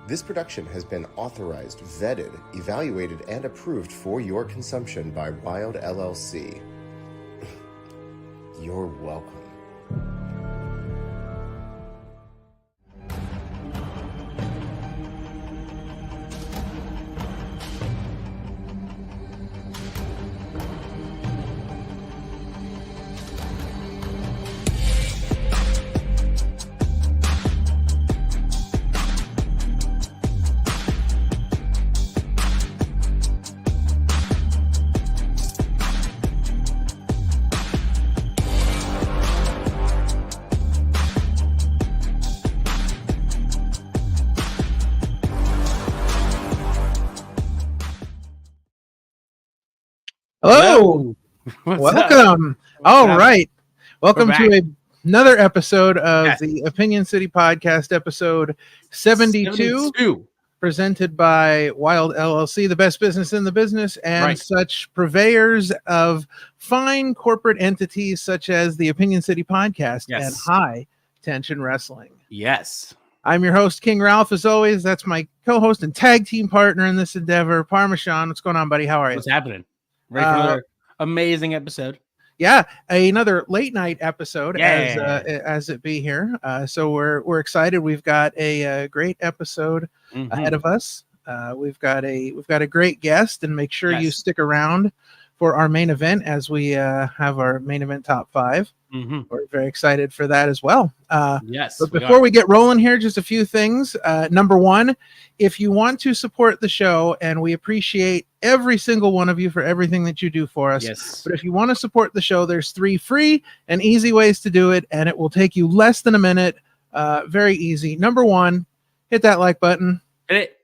This production has been authorized, vetted, evaluated, and approved for your consumption by Wild LLC. You're welcome. Hello. Welcome. All right. Welcome to another episode of the Opinion City Podcast, episode 72, presented by Wild LLC, the best business in the business, and such purveyors of fine corporate entities such as the Opinion City Podcast and High Tension Wrestling. Yes. I'm your host, King Ralph, as always. That's my co-host and tag team partner in this endeavor, Parma. What's going on, buddy? How are you? What's happening? Ready for another amazing episode? Yeah, another late night episode, as it be here. So we're excited. We've got a great episode ahead of us. We've got a great guest, and make sure you stick around for our main event as we have our main event top 5. We're very excited for that as well. But before we get rolling here, just a few things. Number one, if you want to support the show, and we appreciate every single one of you for everything that you do for us. But if you want to support the show, there's 3 free and easy ways to do it, and it will take you less than a minute. Very easy. Number one, hit that like button. Hit it.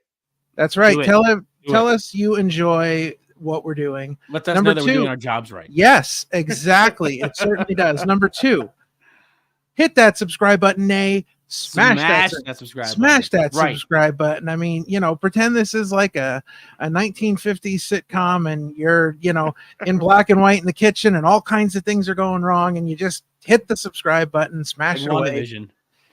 That's right. Tell us you enjoy what we're doing. Let us know that we're doing our jobs right. Yes, exactly. It certainly does. Number 2, hit that subscribe button. Smash that subscribe button. I mean, pretend this is like a 1950s sitcom, and you're, in black and white in the kitchen, and all kinds of things are going wrong, and you just hit the subscribe button, smash it away.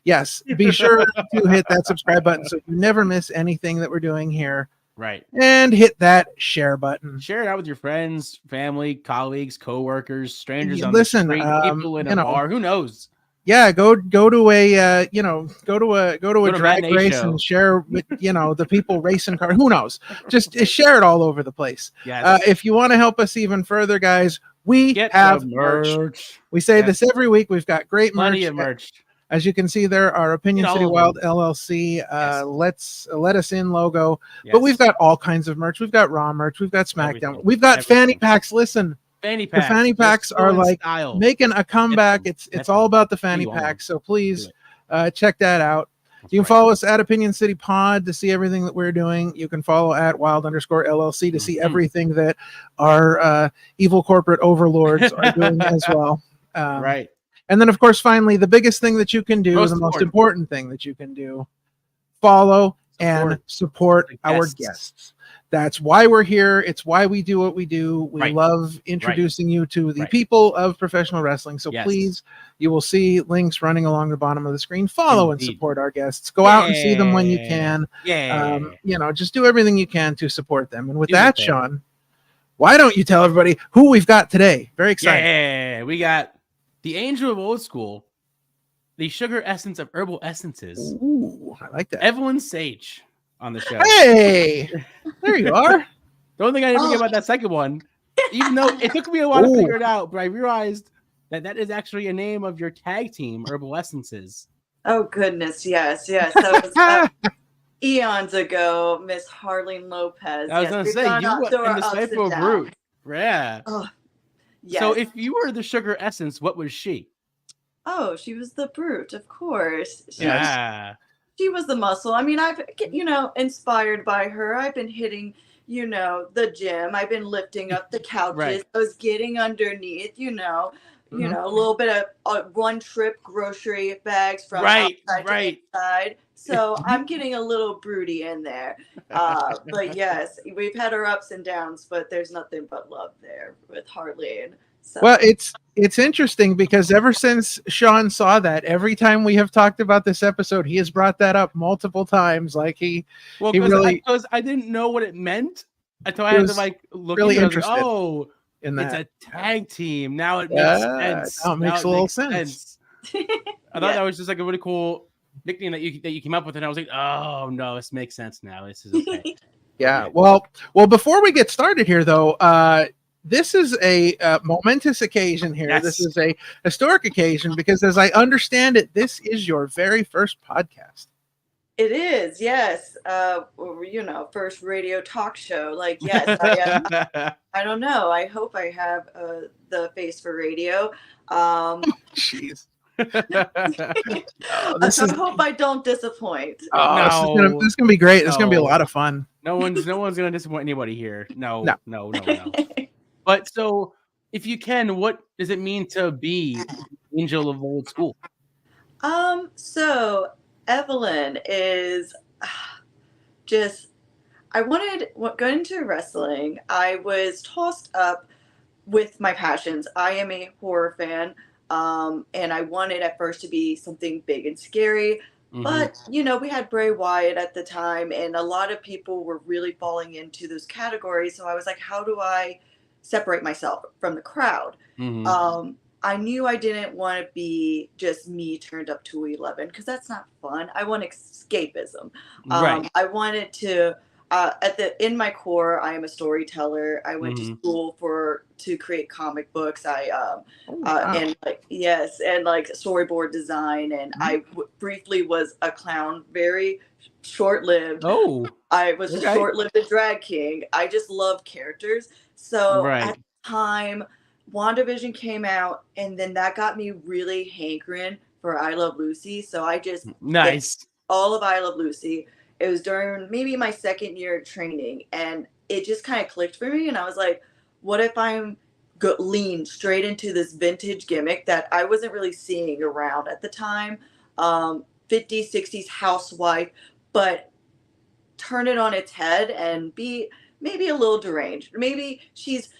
Yes, be sure to hit that subscribe button so you never miss anything that we're doing here. Right. And hit that share button. Share it out with your friends, family, colleagues, co-workers, strangers on the street, people in a bar. Who knows? Yeah, go to a drag race show and share with the people racing cars. Who knows? Just share it all over the place. Yes. If you want to help us even further, guys, we have merch. We say this every week. We've got great merch. Plenty of merch. As you can see, there our Opinion City Wild LLC let us in logo. But we've got all kinds of merch. We've got Raw merch. We've got SmackDown. We've got fanny packs. Listen, the fanny packs are like making a comeback. It's all about the fanny packs. So please check that out. You can follow us at Opinion City Pod to see everything that we're doing. You can follow at Wild_LLC to see everything that our evil corporate overlords are doing as well. Right. And then, of course, finally, the biggest thing that you can do, the most important thing that you can do, follow and support our guests. That's why we're here. It's why we do what we do. We love introducing you to the people of professional wrestling. So please, you will see links running along the bottom of the screen. Follow and support our guests. Go out and see them when you can. Just do everything you can to support them. And with that, Sean, why don't you tell everybody who we've got today? Very excited. Yeah, we got the Angel of Old School, the sugar essence of herbal essences. Ooh, I like that. Evelyn Sage on the show. Hey, there you are. The only thing I didn't think about that second one, even though it took me a while to figure it out, but I realized that is actually a name of your tag team, Herbal Essences. Oh, goodness. Yes. That was eons ago, Miss Harleen Lopez. I was going to say, you were in the Cypher group. Yeah. Oh. Yes. So if you were the sugar essence, what was she? Oh, she was the brute, of course. She was the muscle. I mean, I've, inspired by her. I've been hitting, the gym. I've been lifting up the couches. I was getting underneath, a little bit of one-trip grocery bags from outside to inside. So I'm getting a little broody in there. But yes, we've had our ups and downs, but there's nothing but love there with Harleen. So. Well, it's it's interesting because ever since Sean saw that, every time we have talked about this episode, he has brought that up multiple times. Like he really, because I didn't know what it meant until I had to like look really into it. interested. Oh, in that. It's a tag team. Now it makes sense. Now it makes a little sense. I thought that was just like a really cool nickname that you came up with, and I was like, oh no, this makes sense now. This is okay. Yeah. Well, before we get started here, though, this is a momentous occasion here. Yes. This is a historic occasion because, as I understand it, this is your very first podcast. It is, yes. First radio talk show. Like, yes, I don't know. I hope I have the face for radio. Jeez. I hope I don't disappoint. This is gonna be great. This is gonna be a lot of fun. No one's gonna disappoint anybody here. No. But so, if you can, what does it mean to be Angel of Old School? So Evelyn is going into wrestling. I was tossed up with my passions. I am a horror fan. And I wanted at first to be something big and scary, but we had Bray Wyatt at the time, and a lot of people were really falling into those categories. So I was like, how do I separate myself from the crowd? I knew I didn't want to be just me turned up to 11 because that's not fun. I want escapism. Right. I wanted to. In my core, I am a storyteller. I went to school to create comic books. And storyboard design. And I briefly was a clown, very short-lived. Oh, I was a short-lived drag king. I just loved characters. So at the time, WandaVision came out, and then that got me really hankering for I Love Lucy. So I just nice all of I Love Lucy. It was during maybe my second year of training, and it just kind of clicked for me. And I was like, what if I'm lean straight into this vintage gimmick that I wasn't really seeing around at the time? 50s, 60s housewife, but turn it on its head and be maybe a little deranged. Maybe she's,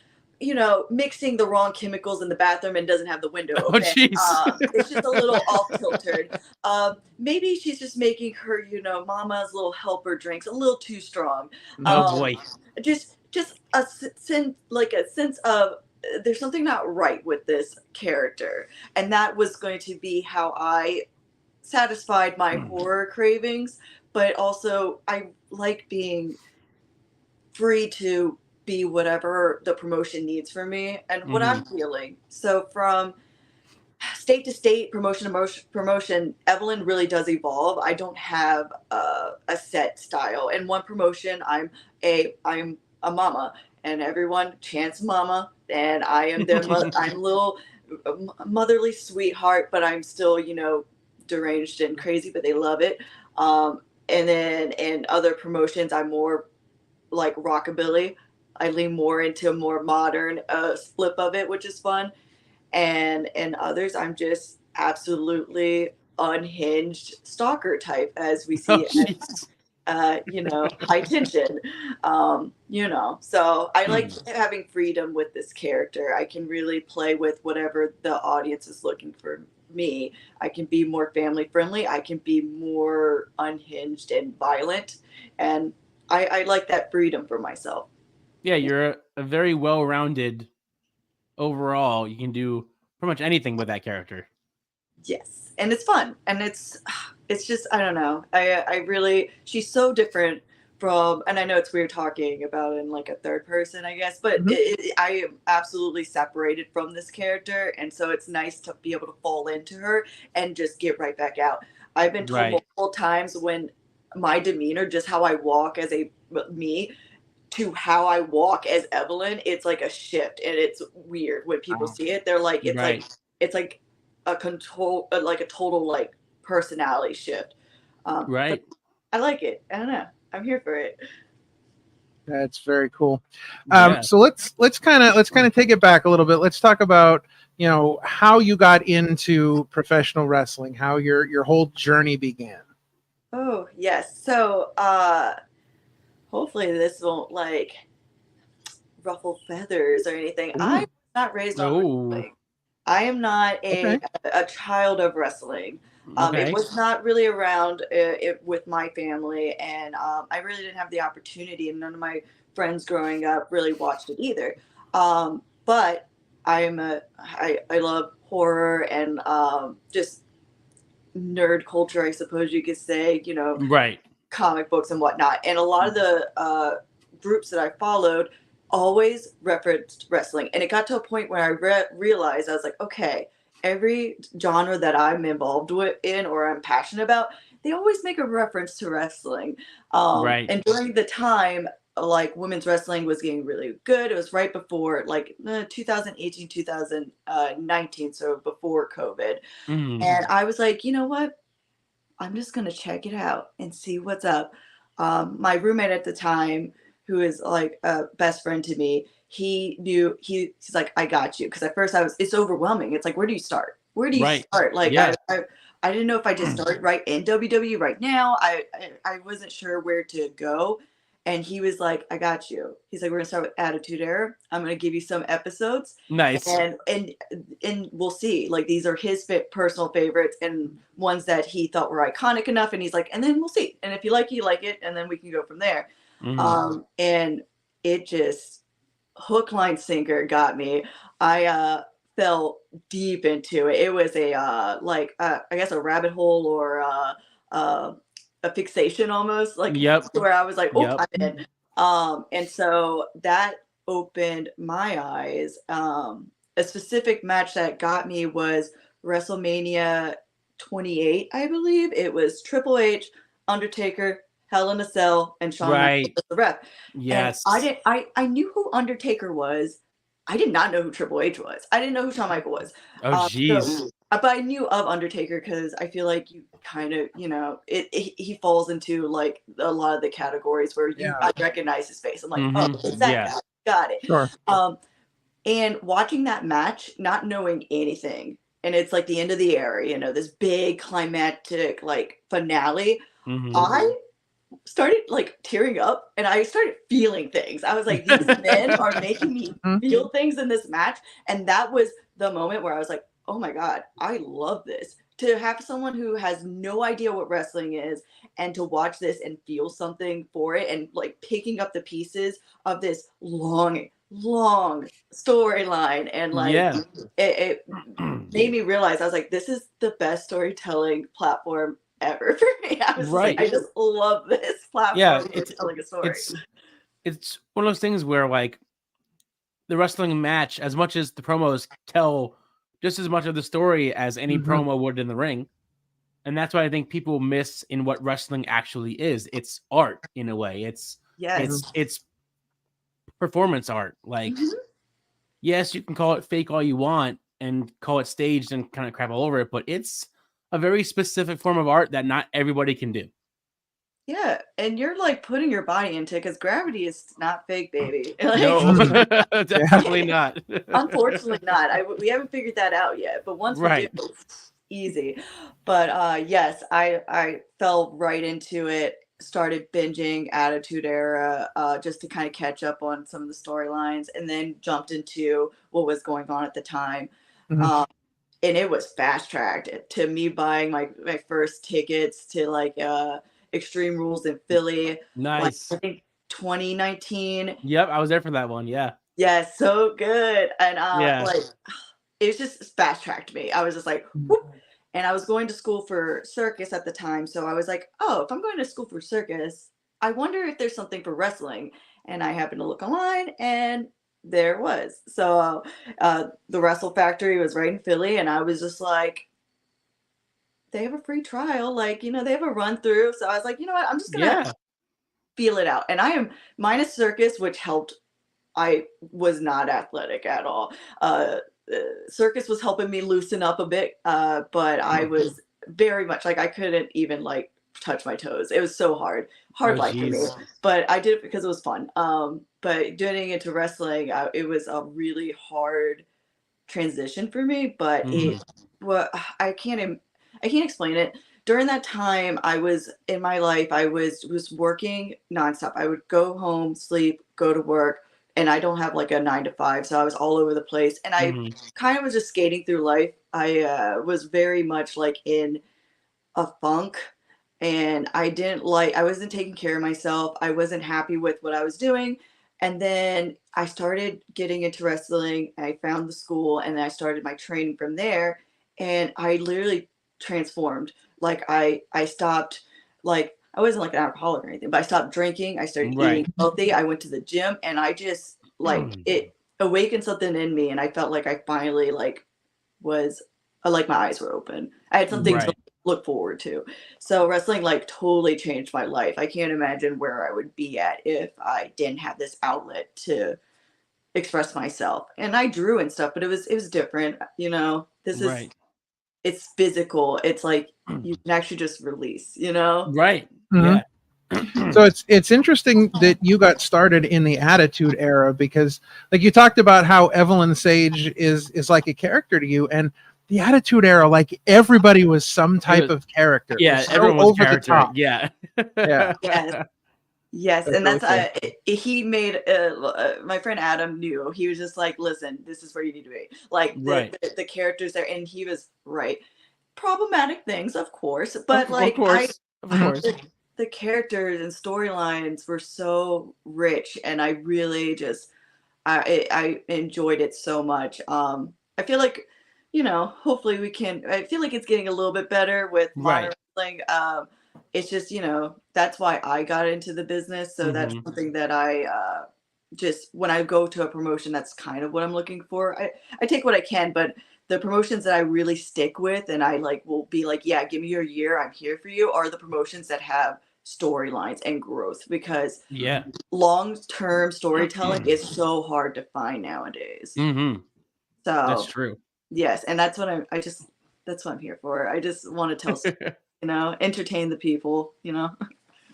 mixing the wrong chemicals in the bathroom and doesn't have the window open. It's just a little off-kiltered. Maybe she's just making her, mama's little helper drinks a little too strong. Boy. Just a sense of there's something not right with this character. And that was going to be how I satisfied my horror cravings, but also I like being free to be whatever the promotion needs for me and what I'm feeling. So from state to state, promotion to promotion, Evelyn really does evolve. I don't have a set style. In one promotion, I'm a mama, and everyone chants mama, and I am their I'm a little motherly sweetheart, but I'm still deranged and crazy, but they love it. And then in other promotions, I'm more like rockabilly. I lean more into a more modern flip of it, which is fun. And in others, I'm just absolutely unhinged stalker type, as we see high tension. So I like having freedom with this character. I can really play with whatever the audience is looking for me. I can be more family friendly. I can be more unhinged and violent. And I like that freedom for myself. Yeah, you're a very well-rounded overall. You can do pretty much anything with that character. Yes, and it's fun, and it's just I don't know. I really she's so different from, and I know it's weird talking about it in like a third person, I guess, but I am absolutely separated from this character, and so it's nice to be able to fall into her and just get right back out. I've been told multiple times when my demeanor, just how I walk as me, to how I walk as Evelyn, it's like a shift, and it's weird when people see it. They're like, it's like a control, like a total like personality shift. But I like it. I don't know. I'm here for it. That's very cool. So let's kind of take it back a little bit. Let's talk about how you got into professional wrestling, how your whole journey began. Oh yes. So hopefully this won't like ruffle feathers or anything. I'm not raised on wrestling. I am not a child of wrestling. It was not really around with my family, and I really didn't have the opportunity, and none of my friends growing up really watched it either. But I love horror and just nerd culture, I suppose you could say, right. comic books and whatnot. And a lot of the groups that I followed always referenced wrestling. And it got to a point where I realized, I was like, okay, every genre that I'm involved in or I'm passionate about, they always make a reference to wrestling. Right. And during the time, like women's wrestling was getting really good. It was right before 2018, 2019, so before COVID. And I was like, you know what? I'm just going to check it out and see what's up. My roommate at the time, who is like a best friend to me, he's like, I got you. Cause at first it's overwhelming. It's like, where do you start? Where do you start? Like, I didn't know if I just started right in WWE right now. I wasn't sure where to go. And he was like, I got you. He's like, we're gonna start with Attitude Era. I'm gonna give you some episodes. Nice. And we'll see. Like, these are his personal favorites and ones that he thought were iconic enough. And he's like, and then we'll see. And if you like it, and then we can go from there. And it just hook, line, sinker got me. I fell deep into it. It was I guess a rabbit hole or a fixation almost, like where I was like, oh, I'm in. And so that opened my eyes. A specific match that got me was WrestleMania 28, I believe. It was Triple H, Undertaker, Hell in a Cell, and Shawn Michaels was the ref. Yes. And I knew who Undertaker was. I did not know who Triple H was. I didn't know who Shawn Michaels was. Oh, jeez. But I knew of Undertaker because I feel like you kind of, he falls into like a lot of the categories where I recognize his face. I'm like, oh, it's that guy. Got it. Sure. And watching that match, not knowing anything, and it's like the end of the era, this big climactic like finale. I started like tearing up and I started feeling things. I was like, these men are making me feel things in this match. And that was the moment where I was like, oh my God, I love this. To have someone who has no idea what wrestling is and to watch this and feel something for it and like picking up the pieces of this long storyline. And like, it made me realize, I was like, this is the best storytelling platform ever for me. I was like, I just love this platform for telling a story. It's one of those things where like the wrestling match, as much as the promos tell just as much of the story as any promo would in the ring. And that's what I think people miss in what wrestling actually is. It's art in a way. It's performance art. Like, yes, you can call it fake all you want and call it staged and kind of crap all over it, but it's a very specific form of art that not everybody can do. Yeah, and you're like putting your body into it because gravity is not fake, baby. Like, no, definitely not. Unfortunately, not. We haven't figured that out yet. But once we do, easy. But yes, I fell right into it. Started binging Attitude Era just to kind of catch up on some of the storylines, and then jumped into what was going on at the time. And it was fast tracked to me buying my first tickets to like Extreme Rules in Philly. Nice. Like, I think 2019. Yep, I was there for that one. Yeah. Yeah, so good. And like it was just fast tracked me. I was just like, whoop. And I was going to school for circus at the time. So I was like, oh, if I'm going to school for circus, I wonder if there's something for wrestling. And I happened to look online and there was. So the Wrestle Factory was right in Philly. And I was just like, they have a free trial. Like, they have a run through. So I was like, you know what? I'm just going to feel it out. And I am minus circus, which helped. I was not athletic at all. Circus was helping me loosen up a bit. But I was very much like, I couldn't even like touch my toes. It was so hard life for me, but I did it because it was fun. But getting into wrestling, it was a really hard transition for me, but I can't explain it. During that time, I was in my life, I was working nonstop. I would go home, sleep, go to work, and I don't have like a 9 to 5, so I was all over the place, and I kind of was just skating through life. I was very much like in a funk, and I wasn't taking care of myself. I wasn't happy with what I was doing. And then I started getting into wrestling. I found the school, and I started my training from there. And I literally transformed. Like I stopped, like I wasn't like an alcoholic or anything, but I stopped drinking. I started eating healthy. I went to the gym, and I just like it awakened something in me, and I felt like I finally like was like my eyes were open. I had something to look forward to. So wrestling like totally changed my life. I can't imagine where I would be at if I didn't have this outlet to express myself. And I drew and stuff, but it was different. You know, this is it's physical. It's like you can actually just release, you know? Right. Yeah. So it's interesting that you got started in the Attitude Era, because like you talked about how Evelyn Sage is like a character to you, and the Attitude Era, like everybody was some type of character. Yeah, so everyone was over character. the top. Yeah. Yes, and that's he made my friend Adam knew. He was just like, listen, this is where you need to be. Like the characters there, and he was right. Problematic things, of course, but of course. The characters and storylines were so rich, and I really just I enjoyed it so much. I feel like, you know, hopefully I feel like it's getting a little bit better with modern wrestling. It's just, you know, that's why I got into the business. So that's something that I just, when I go to a promotion, that's kind of what I'm looking for. I take what I can, but the promotions that I really stick with, and I like will be like, yeah, give me your year, I'm here for you, are the promotions that have storylines and growth, because long-term storytelling is so hard to find nowadays. So that's true. Yes, and that's what that's what I'm here for. I just want to tell, you know, entertain the people, you know.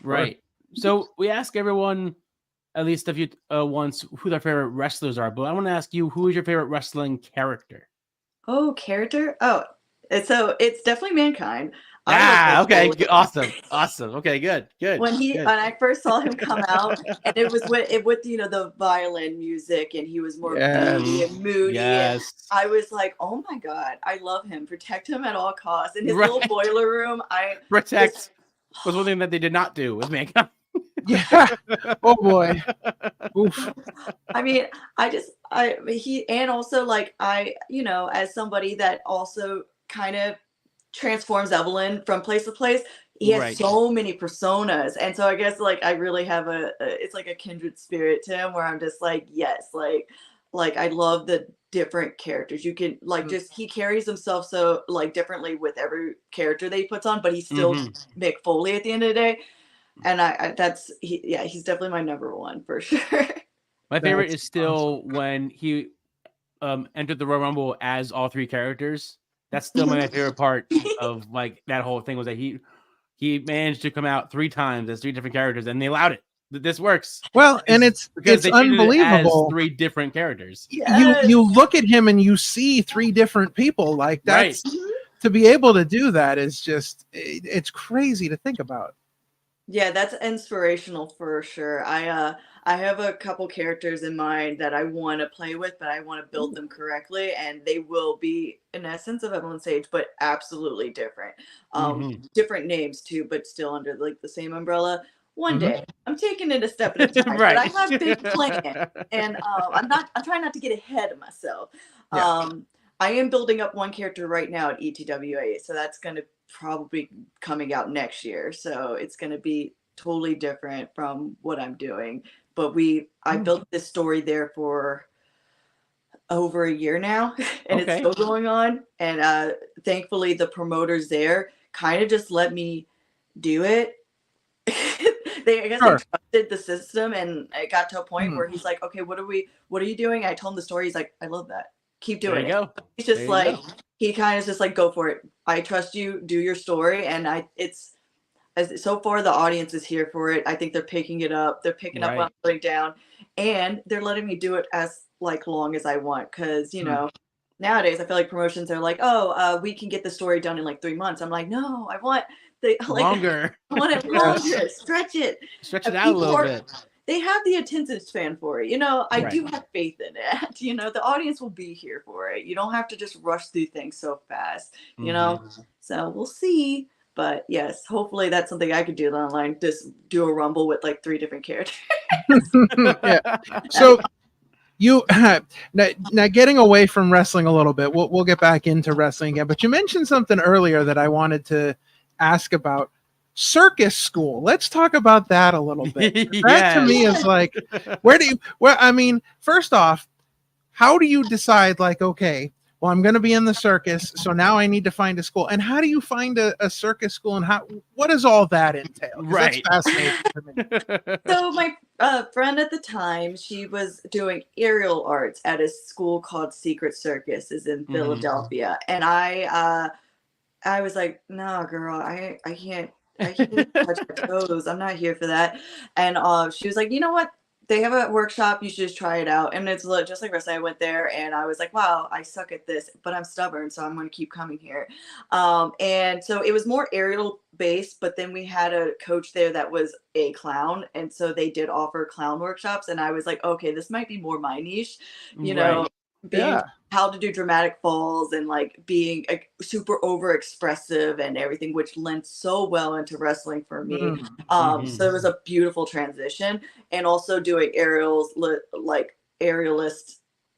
Right. So we ask everyone at least a few once who their favorite wrestlers are, but I want to ask you, who is your favorite wrestling character? Oh, character? Oh, so it's definitely Mankind. Okay, awesome. Okay, good. When I first saw him come out, and it was with you know the violin music, and he was more moody and moody. And I was like, oh my god, I love him. Protect him at all costs. In his little boiler room, protect was one thing that they did not do with Mankind. Oh boy. Oof. I mean, and also like you know, as somebody that also kind of transforms Evelyn from place to place, he has so many personas, and so I guess like I really have it's like a kindred spirit to him, where I'm just like, yes, like I love the different characters. You can like just he carries himself so like differently with every character that he puts on, but he's still Mick Foley at the end of the day. And he's definitely my number one for sure. My favorite is still when he entered the Royal Rumble as all three characters. That's still my favorite part of like that whole thing, was that he managed to come out 3 times as 3 different characters, and they allowed it. This works. Well, and it's unbelievable. As 3 different characters. You look at him and you see 3 different people. Like that's to be able to do that is just it's crazy to think about. Yeah, that's inspirational for sure. I have a couple characters in mind that I want to play with, but I want to build them correctly, and they will be in essence of Evelyn Sage, but absolutely different. Different names too, but still under like the same umbrella. One day, I'm taking it a step at a time, but I have big plans, and I'm trying not to get ahead of myself. I am building up one character right now at ETWA, so that's going to probably coming out next year. So it's going to be totally different from what I'm doing. But I built this story there for over a year now, and it's still going on. And thankfully, the promoters there kind of just let me do it. They trusted the system, and it got to a point where he's like, "Okay, what are you doing?" I told him the story. He's like, "I love that. Keep doing it." He's just like, he kind of just like, go for it. I trust you. Do your story. And so far the audience is here for it. I think they're picking it up. They're picking up what I'm putting down, and they're letting me do it as like long as I want. Cause you know, nowadays I feel like promotions are like, oh, we can get the story done in like 3 months. I'm like, no, I want longer. I want it longer. Stretch it out a little bit. they have the attention span for it. I Right. do have faith in it. The audience will be here for it. You don't have to just rush through things so fast, So we'll see. But yes, hopefully that's something I could do online. Just do a rumble with like 3 different characters. Yeah. So you now getting away from wrestling a little bit. We'll get back into wrestling again. But you mentioned something earlier that I wanted to ask about. Circus school. Let's talk about that a little bit. That to me is like, I mean, first off, how do you decide like, okay, well, I'm going to be in the circus, so now I need to find a school. And how do you find a circus school, and what does all that entail? Right. That's fascinating to me. So my friend at the time, she was doing aerial arts at a school called Secret Circus is in Philadelphia. And I was like, no, girl, I can't touch my toes. I'm not here for that. And she was like, you know what? They have a workshop. You should just try it out. And it's just like wrestling. I went there and I was like, wow, I suck at this, but I'm stubborn. So I'm going to keep coming here. And so it was more aerial based, but then we had a coach there that was a clown. And so they did offer clown workshops. And I was like, okay, this might be more my niche, being how to do dramatic falls and like being super over expressive and everything, which lent so well into wrestling for me. So it was a beautiful transition, and also doing aerialist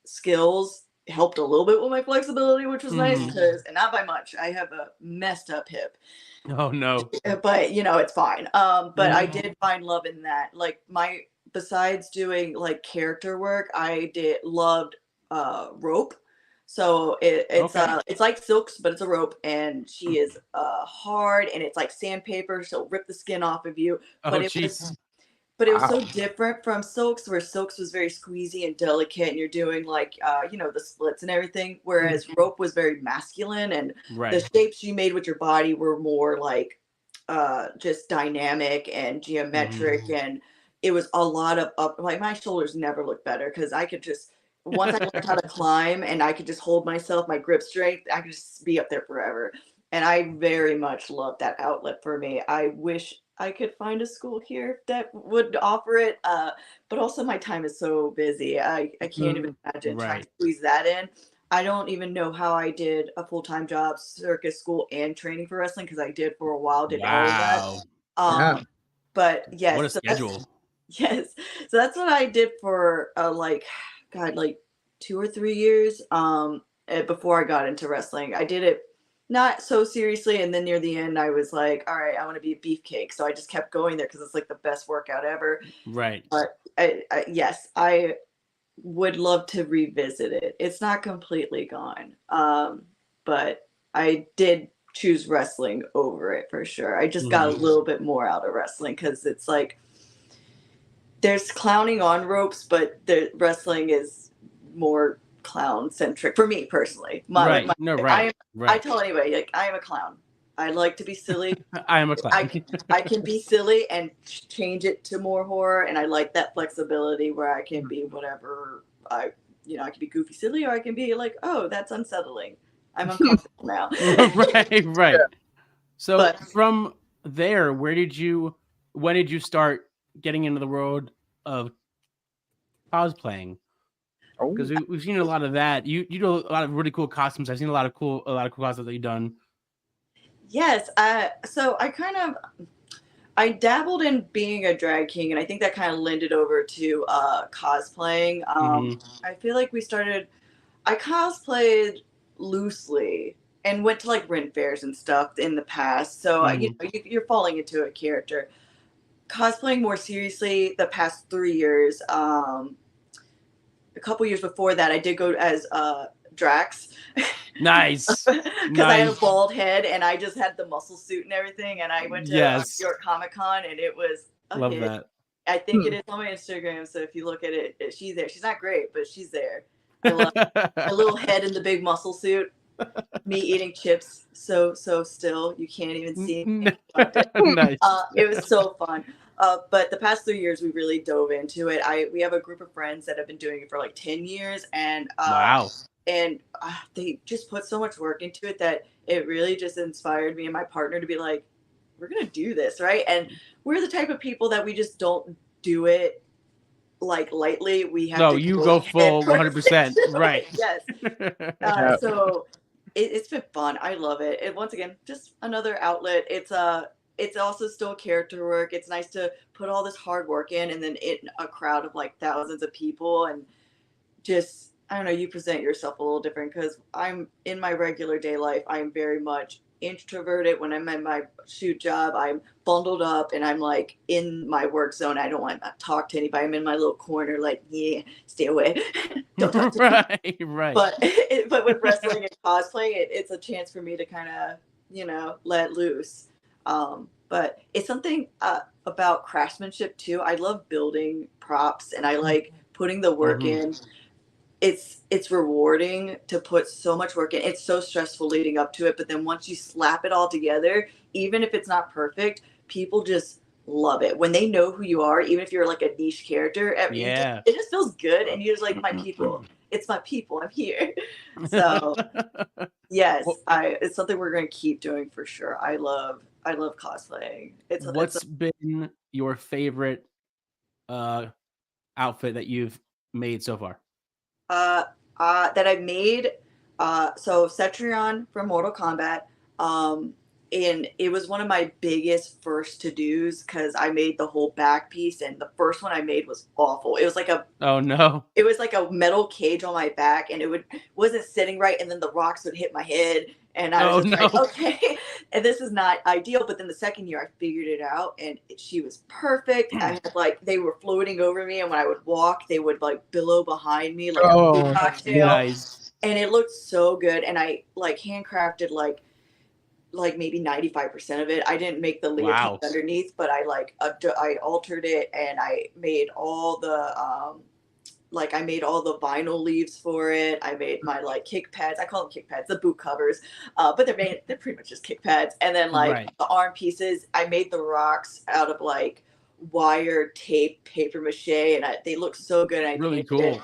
skills helped a little bit with my flexibility, which was nice and not by much. I have a messed up hip. Oh no. But it's fine. But I did find love in that. Like besides doing like character work, I loved rope. So it's like silks, but it's a rope, and she is hard, and it's like sandpaper. She'll rip the skin off of you. But it was so different from silks, where silks was very squeezy and delicate, and you're doing like the splits and everything. Whereas rope was very masculine, and the shapes you made with your body were more like just dynamic and geometric, and it was a lot of up. Like my shoulders never looked better because I could just. Once I learned how to climb and I could just hold myself, my grip strength, I could just be up there forever. And I very much love that outlet for me. I wish I could find a school here that would offer it. But also my time is so busy. I can't even imagine trying to squeeze that in. I don't even know how I did a full-time job, circus school, and training for wrestling, because I did for a while, did all of that. But yes. What a schedule. Yes. So that's what I did for like 2 or 3 years before I got into wrestling. I did it not so seriously, and then near the end I was like, all right, I want to be a beefcake, so I just kept going there because it's like the best workout ever. Right. But yes, I would love to revisit it. It's not completely gone, but I did choose wrestling over it for sure. I just got a little bit more out of wrestling because it's like there's clowning on ropes, but the wrestling is more clown centric for me personally. I tell anyway, like I am a clown. I like to be silly. I am a clown. I can be silly and change it to more horror, and I like that flexibility where I can be whatever I can be goofy silly, or I can be like, oh, that's unsettling. I'm uncomfortable now. Right. Yeah. So from there, when did you start getting into the world of cosplaying? Because we've seen a lot of that. You do a lot of really cool costumes. I've seen a lot of cool costumes that you've done. Yes. So I dabbled in being a drag king, and I think that kind of lended over to cosplaying. I feel like I cosplayed loosely and went to like rent fairs and stuff in the past. So you're falling into a character. Cosplaying more seriously the past 3 years. A couple years before that, I did go as Drax. Nice. Because I had a bald head and I just had the muscle suit and everything. And I went to New York Comic Con, and it was a hit. That. I think it is on my Instagram. So if you look at it, she's there. She's not great, but she's there. I love a little head in the big muscle suit. Me eating chips so still. You can't even see me. Nice. It was so fun. But the past 3 years, we really dove into it. We have a group of friends that have been doing it for like 10 years. And wow. And they just put so much work into it that it really just inspired me and my partner to be like, we're going to do this, right? And we're the type of people that we just don't do it like lightly. We have No, to you go full 100%. Right. Yes. So it's been fun. I love it. And once again, just another outlet. It's also still character work. It's nice to put all this hard work in and then in a crowd of like thousands of people and just, I don't know, you present yourself a little different because I'm in my regular day life. I'm very much introverted. When I'm at my shoot job, I'm bundled up and I'm like in my work zone. I don't want to talk to anybody. I'm in my little corner, like, yeah, stay away. Don't talk to me. Right. But with wrestling and cosplaying, it's a chance for me to kind of, let loose. But it's something about craftsmanship too. I love building props and I like putting the work in. It's rewarding to put so much work in. It's so stressful leading up to it, but then once you slap it all together, even if it's not perfect, people just love it. When they know who you are, even if you're like a niche character, it just feels good. And you're just like, my people. It's my people. I'm here. So yes, it's something we're going to keep doing for sure. I love cosplaying. What's been your favorite outfit that you've made so far? That I made, so Cetrion from Mortal Kombat, and it was one of my biggest first to-dos because I made the whole back piece, and the first one I made was awful. It was like it was like a metal cage on my back, and wasn't sitting right, and then the rocks would hit my head, and I was like, okay, and this is not ideal. But then the second year I figured it out, and she was perfect. I had they were floating over me, and when I would walk, they would like billow behind me like a cocktail. Nice. And it looked so good. And I like handcrafted like maybe 95% of it. I didn't make the leotard underneath, but I altered it, and I made all the I made all the vinyl leaves for it. I made my kick pads. I call them kick pads, the boot covers, but they're pretty much just kick pads. And then the arm pieces, I made the rocks out of wire tape, paper mache, and they look so good. And really cool.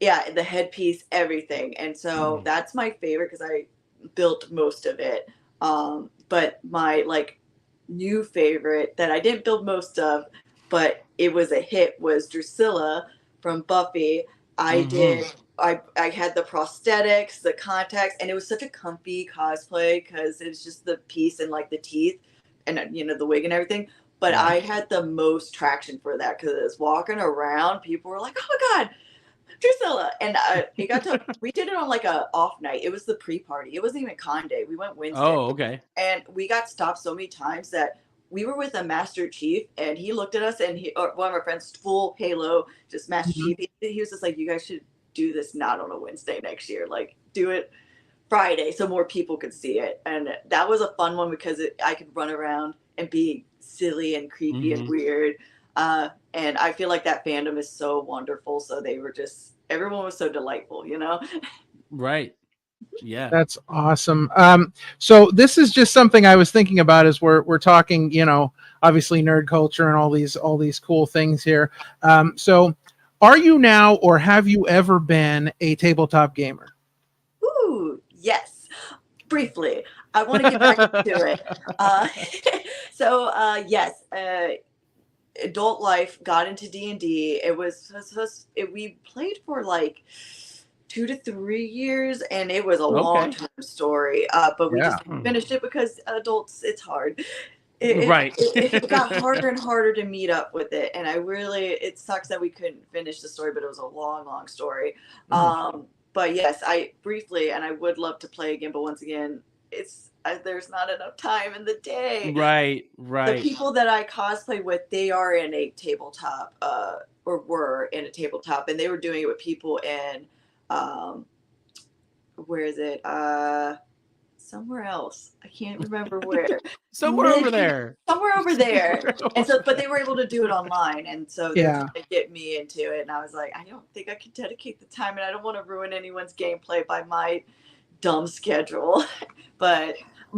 Yeah, the headpiece, everything. And so that's my favorite because I built most of it. But my new favorite that I didn't build most of, but it was a hit, was Drusilla from Buffy. I had the prosthetics, the contacts, and it was such a comfy cosplay because it was just the piece and the teeth and the wig and everything. But I had the most traction for that because walking around, people were like, "Oh my God, Drusilla!" And we did it on a off night. It was the pre-party. It wasn't even con day. We went Wednesday. Oh, okay. And we got stopped so many times that we were with a Master Chief, and he looked at us, and one of our friends, full Halo, just Master Chief. He was just like, "You guys should do this not on a Wednesday next year. Do it Friday so more people could see it." And that was a fun one because I could run around and be silly and creepy and weird. And I feel like that fandom is so wonderful. So everyone was so delightful, Right. Yeah. That's awesome. So this is just something I was thinking about as we're talking, obviously nerd culture and all these cool things here. So are you now, or have you ever been, a tabletop gamer? Ooh, yes. Briefly. I want to get back to it. Yes, adult life, got into D&D. We played for 2 to 3 years, and it was a long-term story. But we just finished it because adults, it's hard. It got harder and harder to meet up with it, and it sucks that we couldn't finish the story, but it was a long story. But yes, I briefly, and I would love to play again, but once again, there's not enough time in the day. Right. The people that I cosplay with, they are in a tabletop, or were in a tabletop, and they were doing it with people in, where is it? Somewhere else. I can't remember where. Somewhere over there. And so, but they were able to do it online, and so they're trying to get me into it. And I was like, I don't think I can dedicate the time, and I don't want to ruin anyone's gameplay by my dumb schedule. But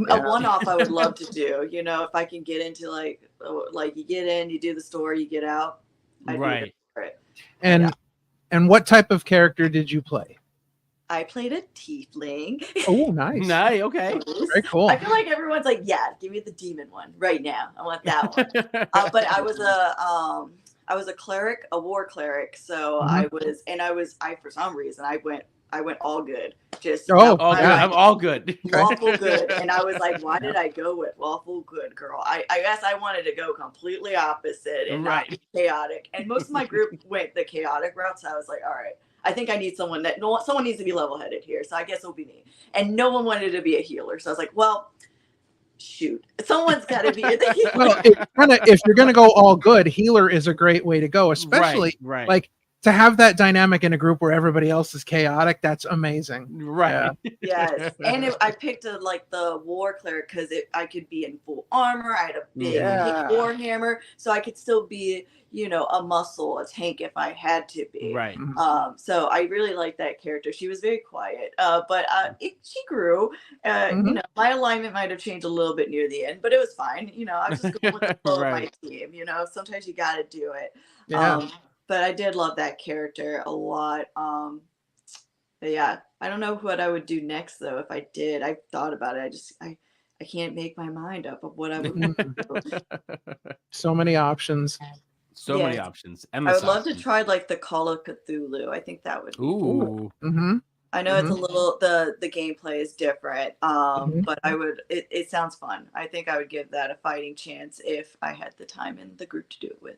a one-off I would love to do. If I can get into you get in, you do the story, you get out. I'd be there for it. And what type of character did you play? I played a tiefling. Oh, nice. Nice. Okay. Very cool. I feel like everyone's like, yeah, give me the demon one right now. I want that one. But I a cleric, a war cleric. So I for some reason I went all good. Just I'm all good. Lawful good. And I was like, why did I go with lawful good, girl? I guess I wanted to go completely opposite and not chaotic. And most of my group went the chaotic route. So I was like, all right, I think I need someone needs to be level-headed here. So I guess it'll be me. And no one wanted to be a healer. So I was like, well, shoot, someone's got to be a healer. Well, if you're going to go all good, healer is a great way to go, especially like to have that dynamic in a group where everybody else is chaotic. That's amazing. Right. Yeah. Yes. And I picked the war cleric because I could be in full armor. I had a big war hammer, so I could still be, a muscle, a tank if I had to be. Right. So I really liked that character. She was very quiet, but she grew. My alignment might have changed a little bit near the end, but it was fine. I was just going with the flow of my team. Sometimes you got to do it. Yeah. But I did love that character a lot. But yeah, I don't know what I would do next though. If I did, I thought about it. I can't make my mind up of what I would do. So many options. Many options. I would love to try the Call of Cthulhu. I think that would be cool. Mm-hmm. I know it's a little the gameplay is different, but I would. It sounds fun. I think I would give that a fighting chance if I had the time and the group to do it with.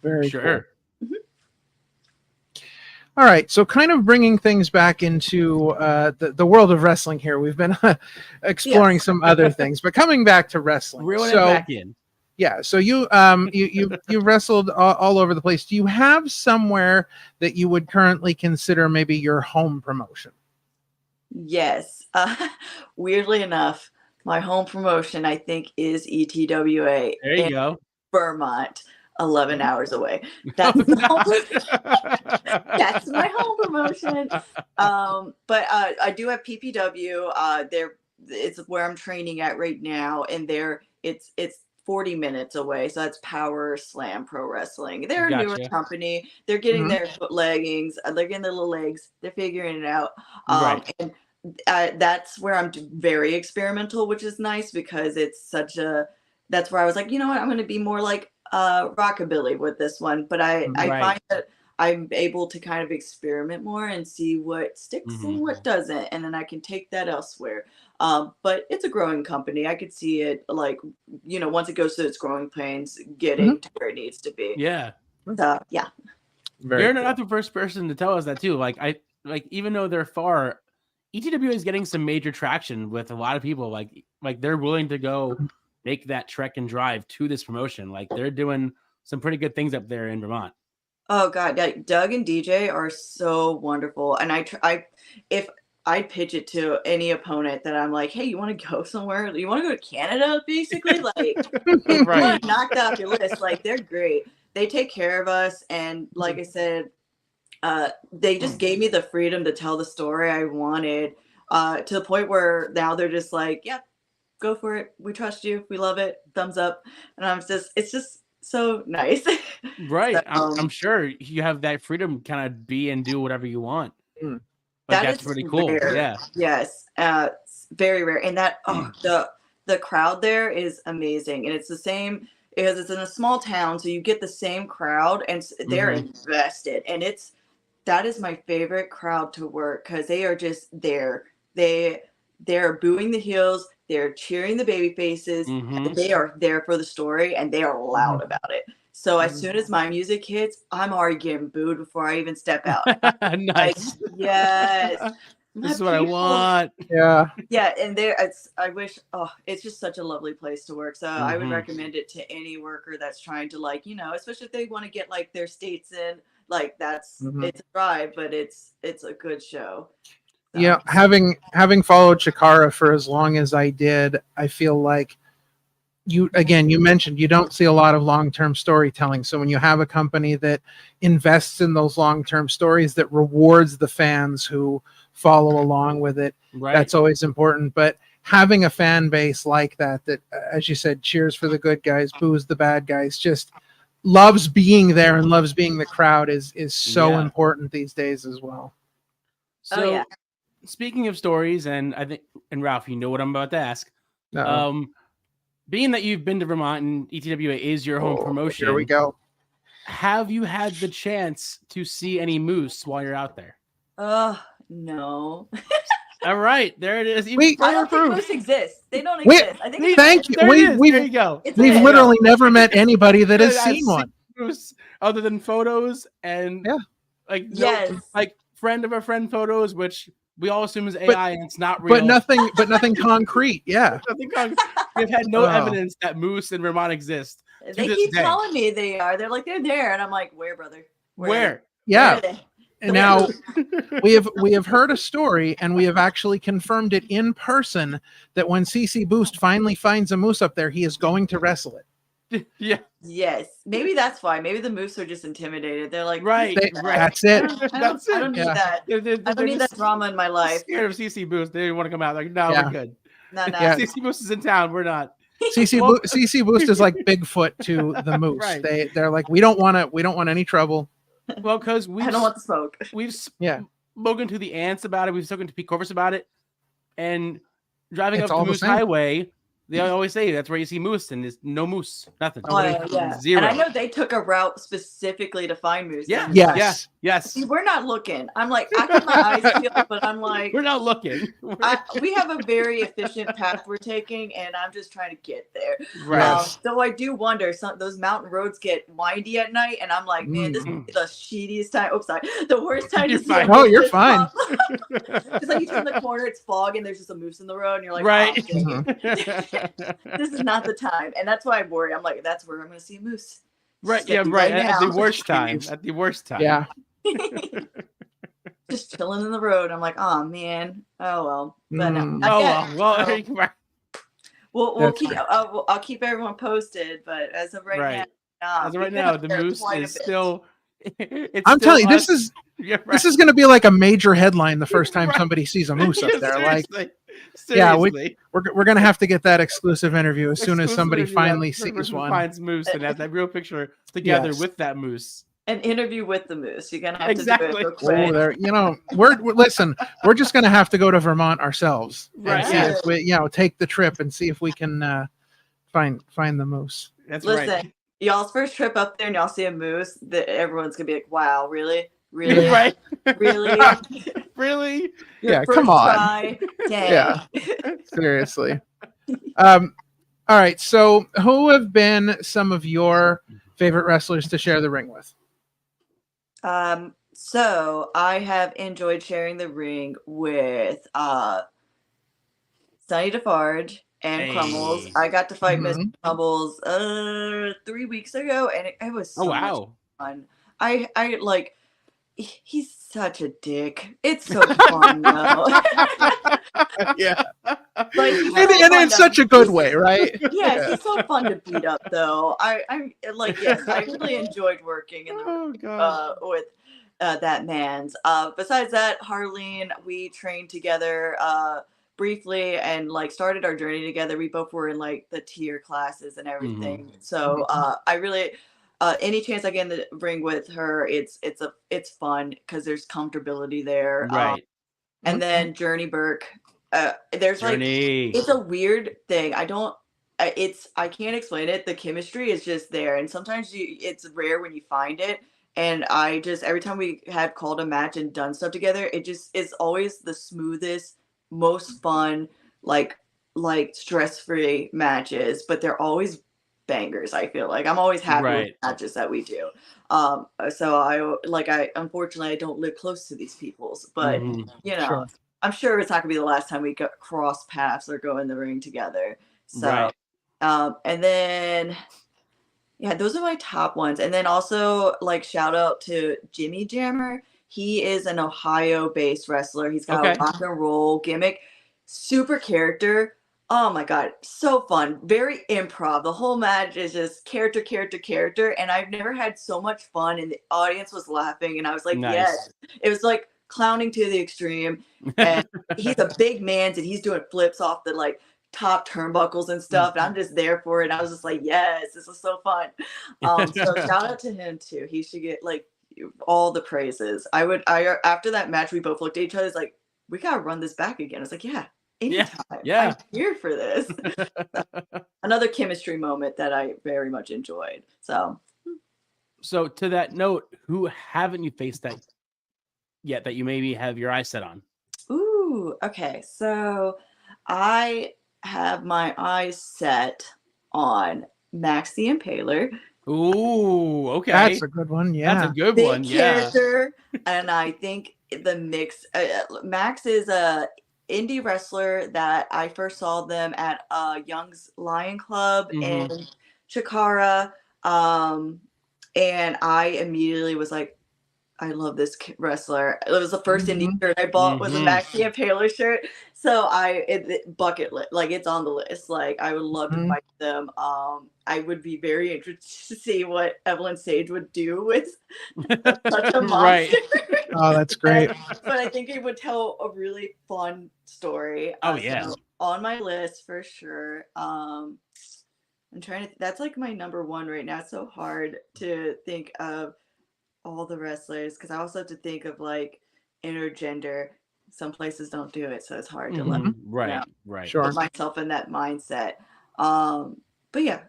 Very sure. Cool. All right, so kind of bringing things back into the world of wrestling here. We've been exploring some other things, but coming back to wrestling. Reeling it back in. Yeah, so you wrestled all over the place. Do you have somewhere that you would currently consider maybe your home promotion? Yes. Weirdly enough, my home promotion, I think, is ETWA. There you go. Vermont. 11 hours away. That's that's my home promotion. But I do have PPW. It's where I'm training at right now, and it's 40 minutes away. So that's Power Slam Pro Wrestling. They're a newer company. They're getting their foot leggings. They're getting their little legs. They're figuring it out. And that's where I'm very experimental, which is nice because it's that's where I was like, you know what, I'm going to be more like rockabilly with this one, but I find that I'm able to kind of experiment more and see what sticks and what doesn't, and then I can take that elsewhere. But it's a growing company. I could see it once it goes through its growing pains, getting to where it needs to be. Yeah. Yeah. You're not the first person to tell us that too. Even though they're far, ETW is getting some major traction with a lot of people. Like they're willing to go make that trek and drive to this promotion. Like they're doing some pretty good things up there in Vermont. Oh God, yeah. Doug and DJ are so wonderful. And if I pitch it to any opponent that I'm like, hey, you want to go somewhere? You want to go to Canada? Basically, you want to knock that off your list. Like they're great. They take care of us. And like I said, they just gave me the freedom to tell the story I wanted, to the point where now they're just like, yeah, go for it. We trust you. We love it. Thumbs up. And it's just so nice. Right. So, I'm sure you have that freedom to kind of be and do whatever you want. That's pretty cool. Rare. Yeah. Yes. It's very rare. And that, the crowd there is amazing. And it's the same because it's in a small town. So you get the same crowd and they're invested. And that is my favorite crowd to work because they are just there. They're booing the heels. They're cheering the baby faces. They are there for the story and they are loud about it. So as soon as my music hits, I'm already getting booed before I even step out. Nice. Yes. This is what I want. Yeah. Yeah. And it's just such a lovely place to work. So I would recommend it to any worker that's trying to especially if they want to get their states in, it's a drive, but it's a good show. So. Yeah, having followed Chikara for as long as I did, I feel like you mentioned you don't see a lot of long-term storytelling. So when you have a company that invests in those long-term stories, that rewards the fans who follow along with it, that's always important. But having a fan base like that, as you said, cheers for the good guys, boos the bad guys, just loves being there and loves being the crowd is so important these days as well. So speaking of stories, and I think, and Ralph, you know what I'm about to ask. Being that you've been to Vermont and ETWA is your home promotion. Here we go. have you had the chance to see any moose while you're out there? No. All right, there it is. I don't think moose exist. They don't exist. I think thank you. There you go. We've literally never met anybody that has seen one. Moose other than photos and like like friend of a friend photos, which we all assume is AI and it's not real. But nothing concrete. Yeah. Nothing concrete. We've had no evidence that moose in Vermont exist. They keep telling me they are. They're like, they're there. And I'm like, where, brother? Where? Yeah. And now we have heard a story, and we have actually confirmed it in person that when CC Boost finally finds a moose up there, he is going to wrestle it. Yeah. Yes. Maybe that's why. Maybe the moose are just intimidated. They're like, right. That's it. I don't need that. I don't need that drama in my life. Scared of CC Boost. They want to come out. Like, no, we're good. No. CC Boost is in town. We're not. CC Boost is like Bigfoot to the moose. Right. They're like, we don't want any trouble. Well, because I don't want the smoke. We've spoken to the ants about it. We've spoken to Pete Corvus about it. And driving up the Moose Highway, they always say that's where you see moose, and there's no moose, nothing. Zero. And I know they took a route specifically to find moose. Yeah. Yes. See, we're not looking. I'm like, I got my eyes peeled, but I'm like, we're not looking. We have a very efficient path we're taking, and I'm just trying to get there. Right. So I do wonder, those mountain roads get windy at night, and I'm like, man, this is the shittiest time. Oops, sorry, the worst time to see. Oh, you're fine. It's like you turn the corner, it's fog, and there's just a moose in the road, and you're like, right. This is not the time, and that's why I worry. I'm like, that's where I'm going to see a moose. Right. Yeah. Right. At the worst time. At the worst time. Yeah. Just chilling in the road. I'm like, oh man. Oh well. But we'll keep. I'll keep everyone posted. But as of right now, the moose is still. I'm telling you, this is going to be like a major headline the first time somebody sees a moose up there. Like, seriously. we're going to have to get that exclusive interview as soon as somebody finally sees one. Finds moose and has that real picture together with that moose. An interview with the moose. You're gonna have to do it real quick. We're just gonna have to go to Vermont ourselves, right? And see if we, take the trip and see if we can find the moose. That's right. Y'all's first trip up there and y'all see a moose, everyone's gonna be like, "Wow, really, really, right, really, really." Yeah, come on. Try? Dang. Yeah, seriously. All right. So, who have been some of your favorite wrestlers to share the ring with? So I have enjoyed sharing the ring with Sonny DeFarge and Crumbles. I got to fight Mr. Crumbles 3 weeks ago, and it was so much fun. I like, he's such a dick. It's so fun though. Yeah, like, and in such a good way, right? Yeah, he's so fun to beat up though. I'm like, yes, I really enjoyed working in the with that man's. Besides that, Harleen, we trained together briefly and like started our journey together. We both were in like the tier classes and everything. So I really any chance I get in the ring with her, it's fun because there's comfortability there. Right. And then Journey Burke. There's Journey. Like, it's a weird thing. I can't explain it. The chemistry is just there. And sometimes it's rare when you find it. And every time we have called a match and done stuff together, it just is always the smoothest, most fun, like stress-free matches, but they're always bangers. I feel like I'm always happy with matches that we do. So unfortunately I don't live close to these peoples, but sure. I'm sure it's not gonna be the last time we cross paths or go in the ring together. So, and then, those are my top ones. And then also like shout out to Jimmy Jammer. He is an Ohio-based wrestler. He's got a rock and roll gimmick, super character. Oh my God, so fun. Very improv. The whole match is just character. And I've never had so much fun. And the audience was laughing. And I was like, yes. It was like clowning to the extreme. And he's a big man and he's doing flips off the like top turnbuckles and stuff. And I'm just there for it. And I was just like, yes, this is so fun. So shout out to him too. He should get like all the praises. After that match, we both looked at each other like, we got to run this back again. I was like, yeah. Anytime. I'm here for this. Another chemistry moment that I very much enjoyed. So So to that note, who haven't you faced that yet that you maybe have your eyes set on? Ooh, okay. So I have my eyes set on Max the Impaler. Ooh, okay. That's a good one. Yeah. That's a good Big one. Yeah. character. And I think the mix, Max is a indie wrestler that I first saw them at Young's Lion Club in Chikara. And I immediately was like, I love this wrestler. It was the first indie shirt I bought was a Max the Impaler shirt. So bucket list, like it's on the list. Like I would love to fight them. I would be very interested to see what Evelyn Sage would do with such a monster. Right. Oh, that's great. But I think it would tell a really fun story. Oh yeah. So on my list for sure. I'm trying to. That's like my number one right now. It's so hard to think of all the wrestlers because I also have to think of like intergender. Some places don't do it, so it's hard to right. Sure. put myself in that mindset. But yeah,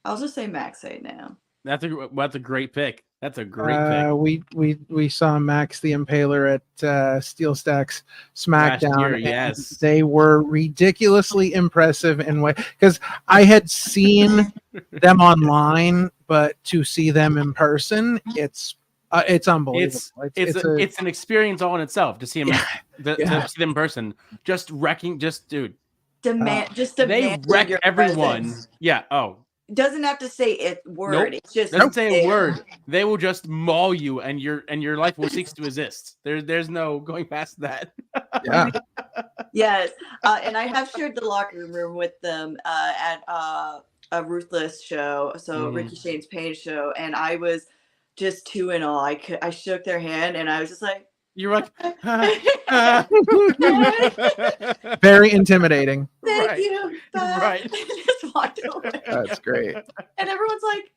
I'll just say Max right now. That's a great pick. That's a great pick. We saw Max the Impaler at Steel Stacks SmackDown. Last year, yes. They were ridiculously impressive in way because I had seen them online, but to see them in person, it's unbelievable. It's an experience all in itself to see him to see them in person. Just wrecking, dude. They wreck everyone. Presence. Yeah. Oh. Doesn't have to say a word. Nope. It's just doesn't say a word. They will just maul you, and your life will cease to exist. There's no going past that. Yeah. Yes, and I have shared the locker room with them at a Ruthless show, so Ricky Shane's Pain show, and I was just too in awe. I shook their hand, and I was just like, "You're like very intimidating." Thank you. Bye. Right. Just walked away. That's great. And everyone's like,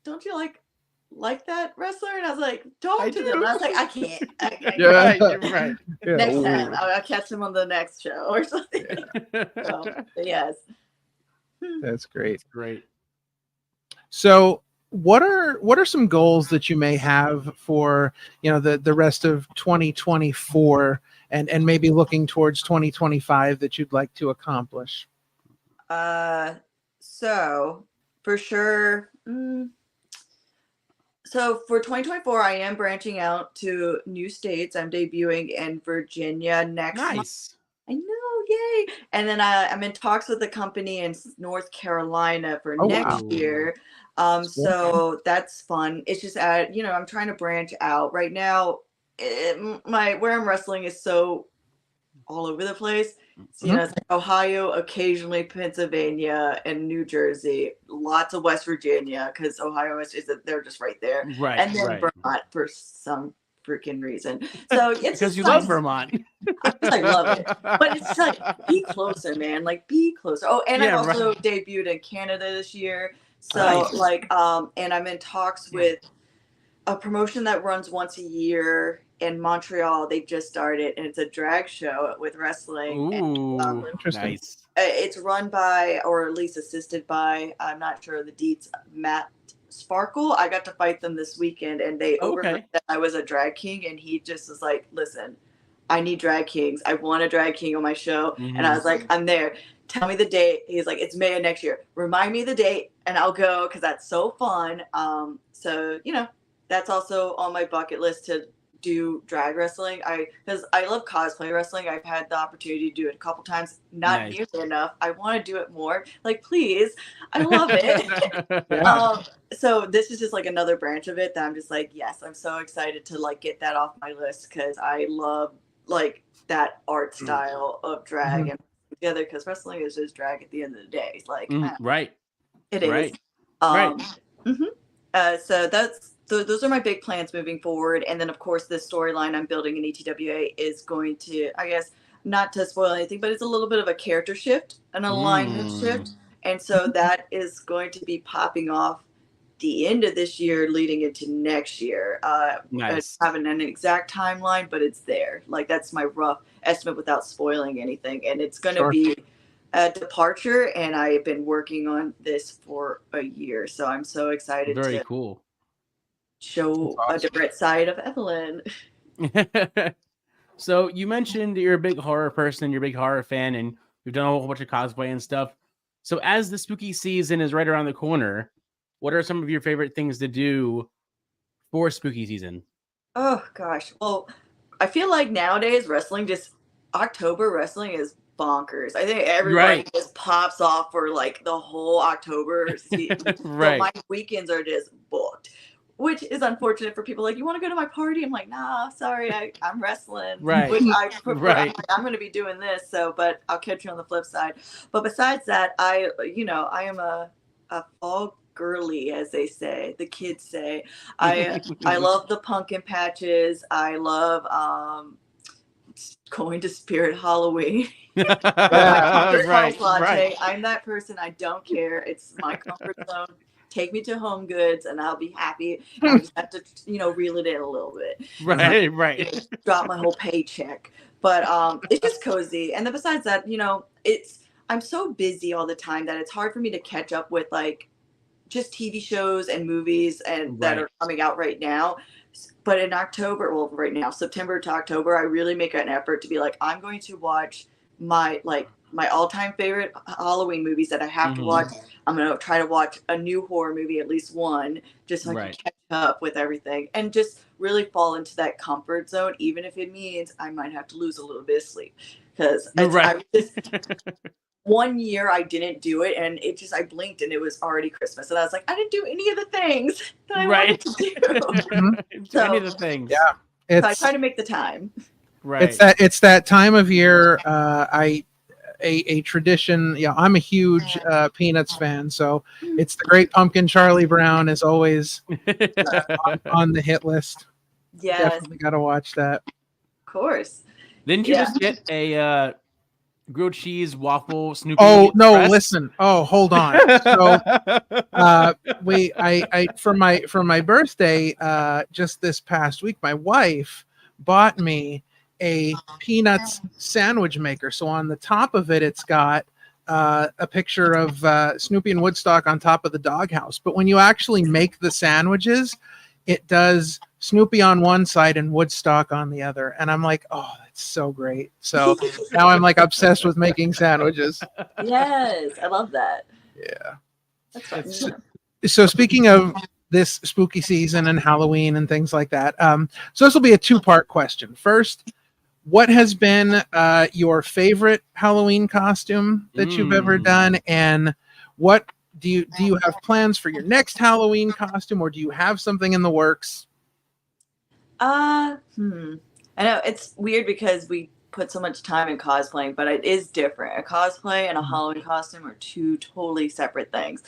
"Don't you like that wrestler?" And I was like, "Talk to them." And I was like, "I can't." Yeah. You're right. Yeah. Next time, I'll catch them on the next show or something. So, yes. That's great. Great. So, what are some goals that you may have for the rest of 2024 and maybe looking towards 2025 that you'd like to accomplish? So for sure. So for 2024, I am branching out to new states. I'm debuting in Virginia next month. I know, yay! And then I'm in talks with a company in North Carolina for next year. So that's fun. It's just I'm trying to branch out right now. Where I'm wrestling is so all over the place. So, it's like Ohio, occasionally Pennsylvania, and New Jersey. Lots of West Virginia because Ohio they're just right there. Right. And then Vermont for some freaking reason. So it's because you love Vermont. I love it, but it's like be closer, man. Like be closer. Oh, and I've also debuted in Canada this year. So and I'm in talks with a promotion that runs once a year in Montreal. They just started, and it's a drag show with wrestling. Ooh, and, interesting. Nice. It's run by, or at least assisted by, I'm not sure the deets, Matt Sparkle. I got to fight them this weekend, and they overheard that I was a drag king, and he just was like, "Listen, I need drag kings. I want a drag king on my show." And I was like, "I'm there. Tell me the date." He's like, "It's May of next year. Remind me the date, and I'll go because that's so fun." So that's also on my bucket list to do drag wrestling. Because I love cosplay wrestling. I've had the opportunity to do it a couple times. Not nearly enough. I want to do it more. Like, please, I love it. So this is just like another branch of it that I'm just like, yes, I'm so excited to like get that off my list because I love like that art style of drag and together because wrestling is just drag at the end of the day. Like, right. It is. So those are my big plans moving forward. And then, of course, this storyline I'm building in ETWA is going to, I guess, not to spoil anything, but it's a little bit of a character shift, an alignment shift. And so that is going to be popping off the end of this year, leading into next year. Nice. I haven't an exact timeline, but it's there. Like, that's my rough estimate without spoiling anything. And it's going to be a departure, and I've been working on this for a year. So I'm so excited. Very cool. show a different side of Evelyn. So you mentioned you're a big horror person, you're a big horror fan, and you've done a whole bunch of cosplay and stuff. So as the spooky season is right around the corner, what are some of your favorite things to do for spooky season? Oh gosh. Well, I feel like nowadays October wrestling is bonkers. I think everybody just pops off for like the whole October season. So my weekends are just booked, which is unfortunate for people. Like, you want to go to my party? I'm like, nah, sorry, I'm wrestling. Which I prefer. I'm going to be doing this. So, but I'll catch you on the flip side. But besides that, I am a fall girly, as they say, the kids say. I love the pumpkin patches. I love going to Spirit Halloween. I'm that person. I don't care. It's my comfort zone. Take me to Home Goods and I'll be happy. I just have to, reel it in a little bit. Right. Drop my whole paycheck. But it's just cozy. And then besides that, I'm so busy all the time that it's hard for me to catch up with like just TV shows and movies and that are coming out right now. But in October, well, right now, September to October, I really make an effort to be like, I'm going to watch my all-time favorite Halloween movies that I have to watch. I'm going to try to watch a new horror movie, at least one, just so I can catch up with everything and just really fall into that comfort zone, even if it means I might have to lose a little bit of sleep. Because one year I didn't do it, and I blinked and it was already Christmas, and I was like, I didn't do any of the things that I wanted to do. Any of the things. Yeah, so I try to make the time. Right. It's that time of year. A tradition. Yeah, I'm a huge Peanuts fan, so it's the Great Pumpkin. Charlie Brown is always on the hit list. Yes, definitely got to watch that. Of course. Didn't you just get a grilled cheese waffle Snoopy? Oh no! Press? Listen. Oh, hold on. So, for my birthday, just this past week, my wife bought me a Peanuts sandwich maker. So on the top of it, it's got a picture of Snoopy and Woodstock on top of the doghouse. But when you actually make the sandwiches, it does Snoopy on one side and Woodstock on the other. And I'm like, oh, that's so great. So now I'm like obsessed with making sandwiches. Yes, I love that. Yeah. That's fun. So speaking of this spooky season and Halloween and things like that, so this will be a two-part question. First, what has been your favorite Halloween costume that you've ever done, and what do you have plans for your next Halloween costume, or do you have something in the works? I know it's weird because we put so much time in cosplaying, but it is different. A cosplay and a Halloween costume are two totally separate things.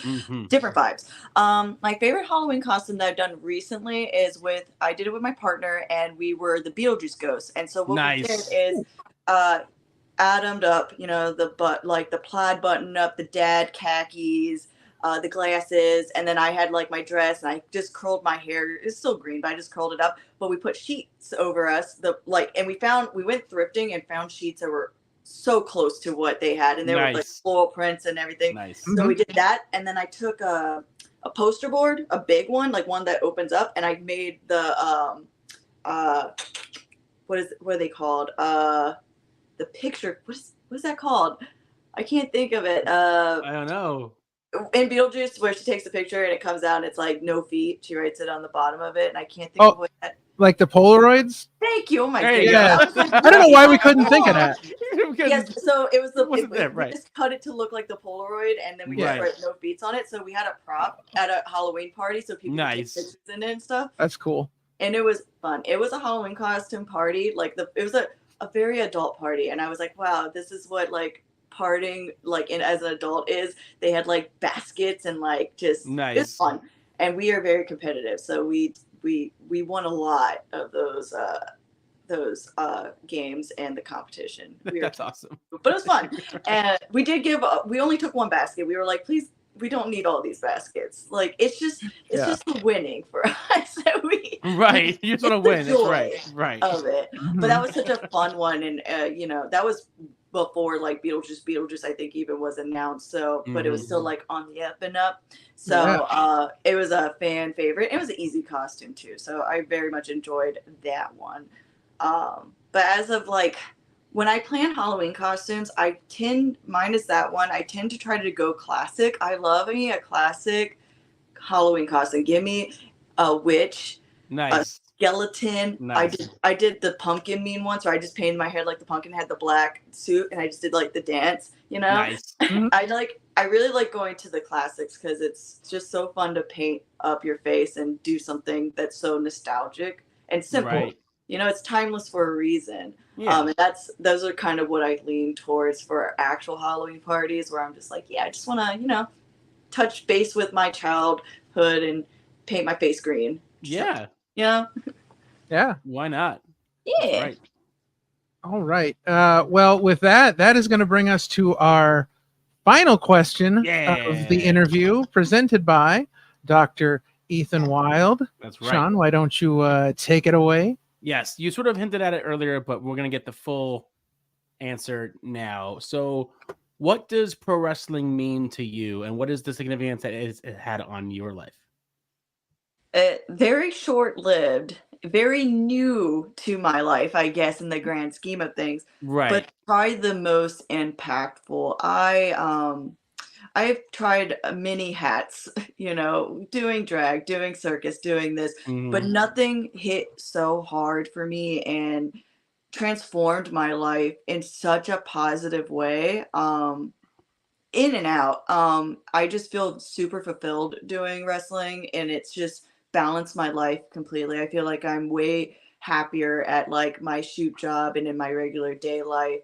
Different vibes. My favorite Halloween costume that I've done recently is I did it with my partner, and we were the Beetlejuice ghosts. And so what we did is atomed up, the plaid button up, the dad khakis, the glasses, and then I had like my dress, and I just curled my hair. It's still green, but I just curled it up. But we put sheets over us, and we went thrifting and found sheets that were so close to what they had, and they were like floral prints and everything. So we did that, and then I took a poster board, a big one, like one that opens up, and I made the what are they called? The picture. What's that called? I can't think of it. I don't know. In Beetlejuice, where she takes a picture and it comes out, and it's like no feet. She writes it on the bottom of it, and I can't think of what that. Like the Polaroids? Thank you. Oh my god! Yeah. I don't know why we couldn't think of that. Yes, so it was we just cut it to look like the Polaroid, and then we just write no feet on it. So we had a prop at a Halloween party, so people could take pictures in it and stuff. That's cool. And it was fun. It was a Halloween costume party. It was a very adult party, and I was like, wow, this is what like partying as an adult is. They had like baskets and like just it's fun, and we are very competitive, so we won a lot of those games and the competition. That's awesome, but it was fun. And we only took one basket. We were like, please, we don't need all these baskets. Like it's just the winning for us. You just want to win. That's right of it. But that was such a fun one, and that was before like Beetlejuice I think even was announced. So, but it was still like on the up and up. So it was a fan favorite. It was an easy costume too. So I very much enjoyed that one. But as of like when I plan Halloween costumes, minus that one, I tend to try to go classic. I love me a classic Halloween costume. Give me a witch, a skeleton. Nice. I did the pumpkin mean once where I just painted my hair like the pumpkin, had the black suit, and I just did like the dance, you know? Nice. I really like going to the classics because it's just so fun to paint up your face and do something that's so nostalgic and simple. Right. You know, it's timeless for a reason. Yeah. And those are kind of what I lean towards for actual Halloween parties, where I'm just like, yeah, I just want to, you know, touch base with my childhood and paint my face green. Yeah. You know? Yeah. Why not? Yeah. Right. All right. Well, with that is going to bring us to our final question of the interview, presented by Dr. Ethan Wild. That's right. Sean, why don't you take it away? Yes, you sort of hinted at it earlier, but we're going to get the full answer now. So, what does pro wrestling mean to you, and what is the significance that it had on your life? Very short-lived, very new to my life, I guess, in the grand scheme of things. Right. But probably the most impactful. I've tried many hats, you know, doing drag, doing circus, doing this, but nothing hit so hard for me and transformed my life in such a positive way. In and out. I just feel super fulfilled doing wrestling, and it's just balanced my life completely. I feel like I'm way happier at like my shoot job and in my regular day life.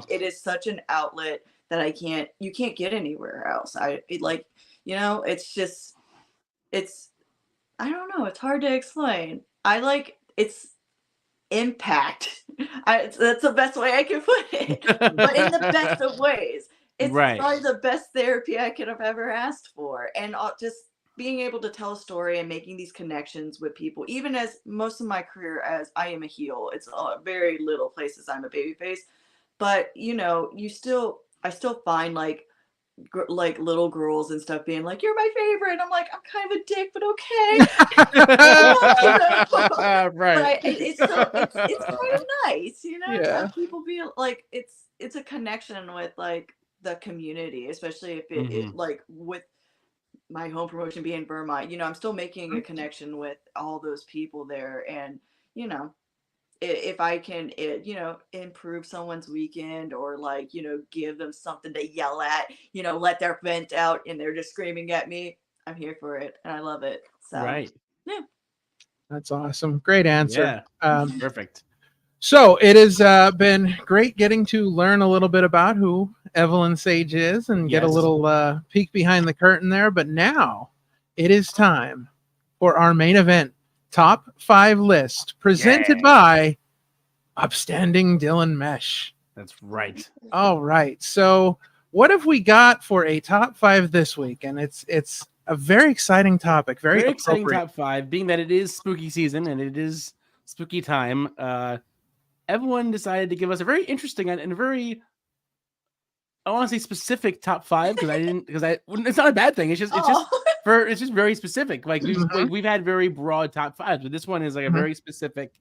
It is such an outlet that you can't get anywhere else. I don't know. It's hard to explain. It's impact. That's the best way I can put it, but in the best of ways. It's probably the best therapy I could have ever asked for. And just being able to tell a story and making these connections with people, even as most of my career as I am a heel, it's very little places I'm a babyface, but you know, I still find like little girls and stuff being like, "You're my favorite." I'm like, I'm kind of a dick, but okay. Right. But it's kind of nice, you know, to have people be like, it's a connection with like the community, especially if it like with my home promotion being Vermont, you know, I'm still making a connection with all those people there. And, you know, if I can, you know, improve someone's weekend or like, you know, give them something to yell at, you know, let their vent out and they're just screaming at me, I'm here for it. And I love it. So, yeah. That's awesome. Great answer. Yeah. Perfect. So it has been great getting to learn a little bit about who Evelyn Sage is and get a little peek behind the curtain there. But now it is time for our main event, Top 5 list, presented by Upstanding Dylan Mesh. That's right. All right. So what have we got for a top 5 this week? And it's a very exciting topic. Very exciting top 5, being that it is spooky season and it is spooky time. Everyone decided to give us a very interesting and a very, I want to say specific top 5 it's not a bad thing. It's just very specific. Like we've had very broad top 5s, but this one is like a very specific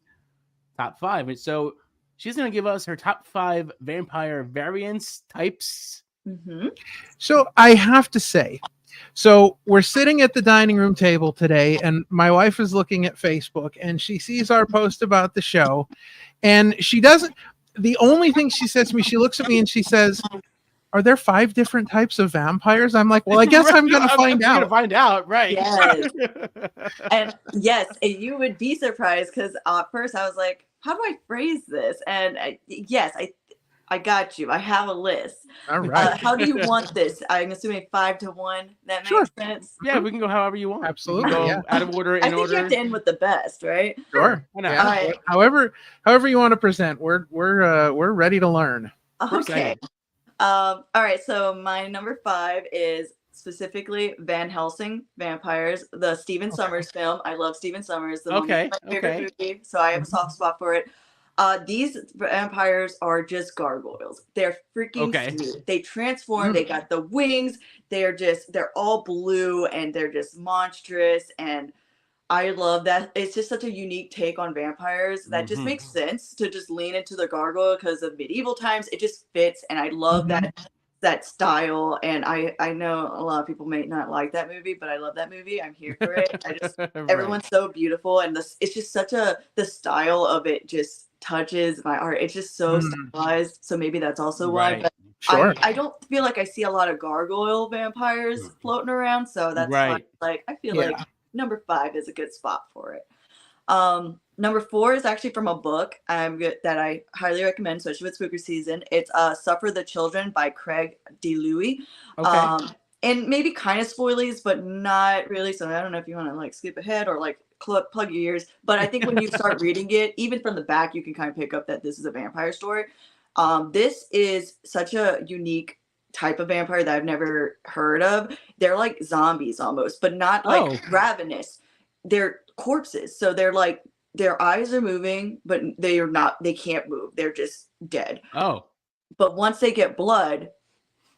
top 5. And so she's going to give us her top 5 vampire variants, types. So I have to say, so we're sitting at the dining room table today, and my wife is looking at Facebook, and she sees our post about the show, and the only thing she says to me, she looks at me and she says, "Are there 5 different types of vampires?" I'm like, well, I guess I'm going to find out. Find out, right? Yes. And yes, and you would be surprised because at first I was like, how do I phrase this? And I got you. I have a list. All right. How do you want this? I'm assuming 5 to 1. That makes sense. Yeah, we can go however you want. Absolutely. Out of order. I think you have to end with the best, right? Sure. Yeah. All right. However you want to present, we're ready to learn. Okay. All right. So my number 5 is specifically Van Helsing vampires, the Stephen Sommers film. I love Stephen Sommers. My favorite movie, so I have a soft spot for it. These vampires are just gargoyles. They're freaking sweet. They transform. They got the wings. They're all blue and they're just monstrous. And I love that. It's just such a unique take on vampires that just makes sense to just lean into the gargoyle because of medieval times. It just fits. And I love that style. And I know a lot of people may not like that movie, but I love that movie. I'm here for it. Everyone's so beautiful. And it's just the style of it just touches my art. It's just so stylized. So maybe that's also why. But sure. I don't feel like I see a lot of gargoyle vampires floating around. So that's why, like, I feel like number 5 is a good spot for it. Number 4 is actually from a book that I highly recommend, especially with spooky season. It's Suffer the Children by Craig DeLuey. And maybe kind of spoilies, but not really. So I don't know if you want to like skip ahead or like plug your ears. But I think when you start reading it, even from the back, you can kind of pick up that this is a vampire story. This is such a unique type of vampire that I've never heard of. They're like zombies almost, but not like ravenous. They're corpses. So they're like, their eyes are moving, but they can't move. They're just dead. But once they get blood,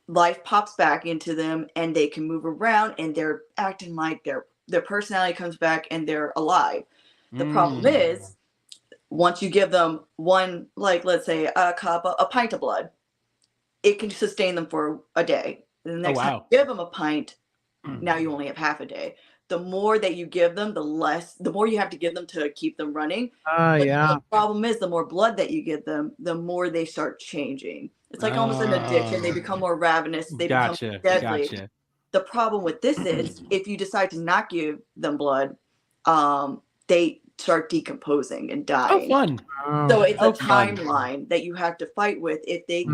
life pops back into them and they can move around and they're acting like their personality comes back and they're alive. The problem is, once you give them one, like let's say a pint of blood, it can sustain them for a day. And the next time you give them a pint, now you only have half a day. The more that you give them, the more you have to give them to keep them running. The problem is, the more blood that you give them, the more they start changing. It's like almost an addiction. They become more ravenous. They become deadly. The problem with this is, if you decide to not give them blood, they start decomposing and dying. Fun. So it's a timeline that you have to fight with. If they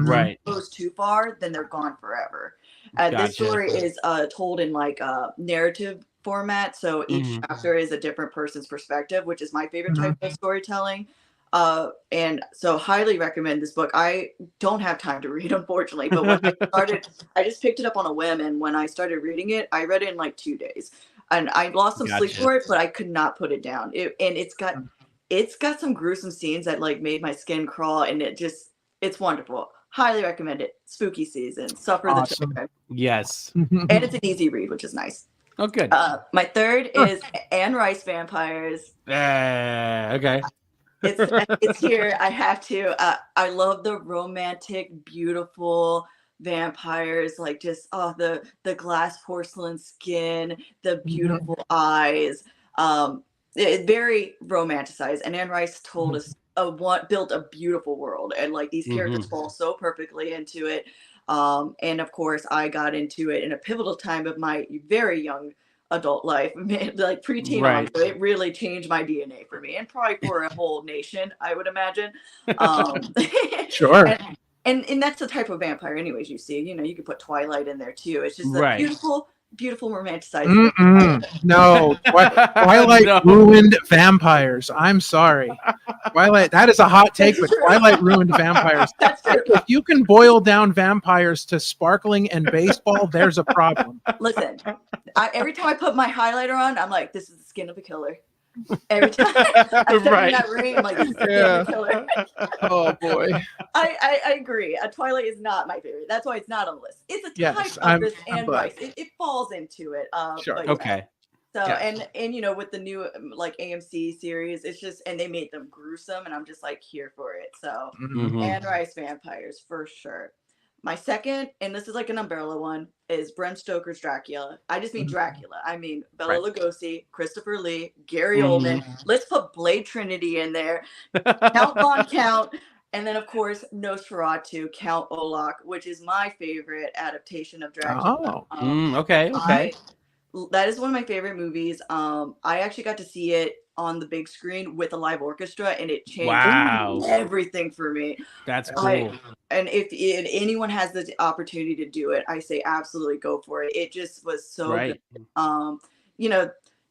goes too far, then they're gone forever. This story is told in like a narrative format, so each chapter is a different person's perspective, which is my favorite type of storytelling. And so highly recommend this book. I don't have time to read, unfortunately, but when I started, I just picked it up on a whim, and when I started reading it, I read it in like 2 days, and I lost some sleep for it, but I could not put it down. It's got some gruesome scenes that like made my skin crawl, and it's wonderful. Highly recommend it. Spooky season. Suffer the Children. Yes. And it's an easy read, which is nice. Oh, good. My third is Anne Rice Vampires. Okay. It's here. I have to. I love the romantic, beautiful vampires. Like just the glass porcelain skin, the beautiful eyes. It's very romanticized. And Anne Rice told us built a beautiful world, and like these characters fall so perfectly into it. And of course, I got into it in a pivotal time of my very young adult life, like preteen on. So it really changed my DNA for me, and probably for a whole nation, I would imagine. Sure. And that's the type of vampire, anyways. You see, you could put Twilight in there too. It's just a beautiful romanticized. No, Twilight ruined vampires. I'm sorry. Twilight, that is a hot take, but Twilight ruined vampires. If you can boil down vampires to sparkling and baseball, there's a problem. Listen, every time I put my highlighter on, I'm like, this is the skin of a killer. Every time I step in that ring, I'm like, this is the skin of a killer. Oh boy. I agree. Twilight is not my favorite. That's why it's not on the list. It's a type of this Anne Rice. It falls into it. Sure. Okay. So and with the new like AMC series, it's just, and they made them gruesome, and I'm just like here for it. So Anne Rice Vampires for sure. My second, and this is like an umbrella one, is Bram Stoker's Dracula. I just mean Dracula. I mean Bela Lugosi, Christopher Lee, Gary Oldman. Let's put Blade Trinity in there. Count Von Count. And then, of course, Nosferatu, Count Olaf, which is my favorite adaptation of Dracula. Okay. That is one of my favorite movies. I actually got to see it on the big screen with a live orchestra, and it changed everything for me. That's cool. And if anyone has the opportunity to do it, I say absolutely go for it. It just was so good.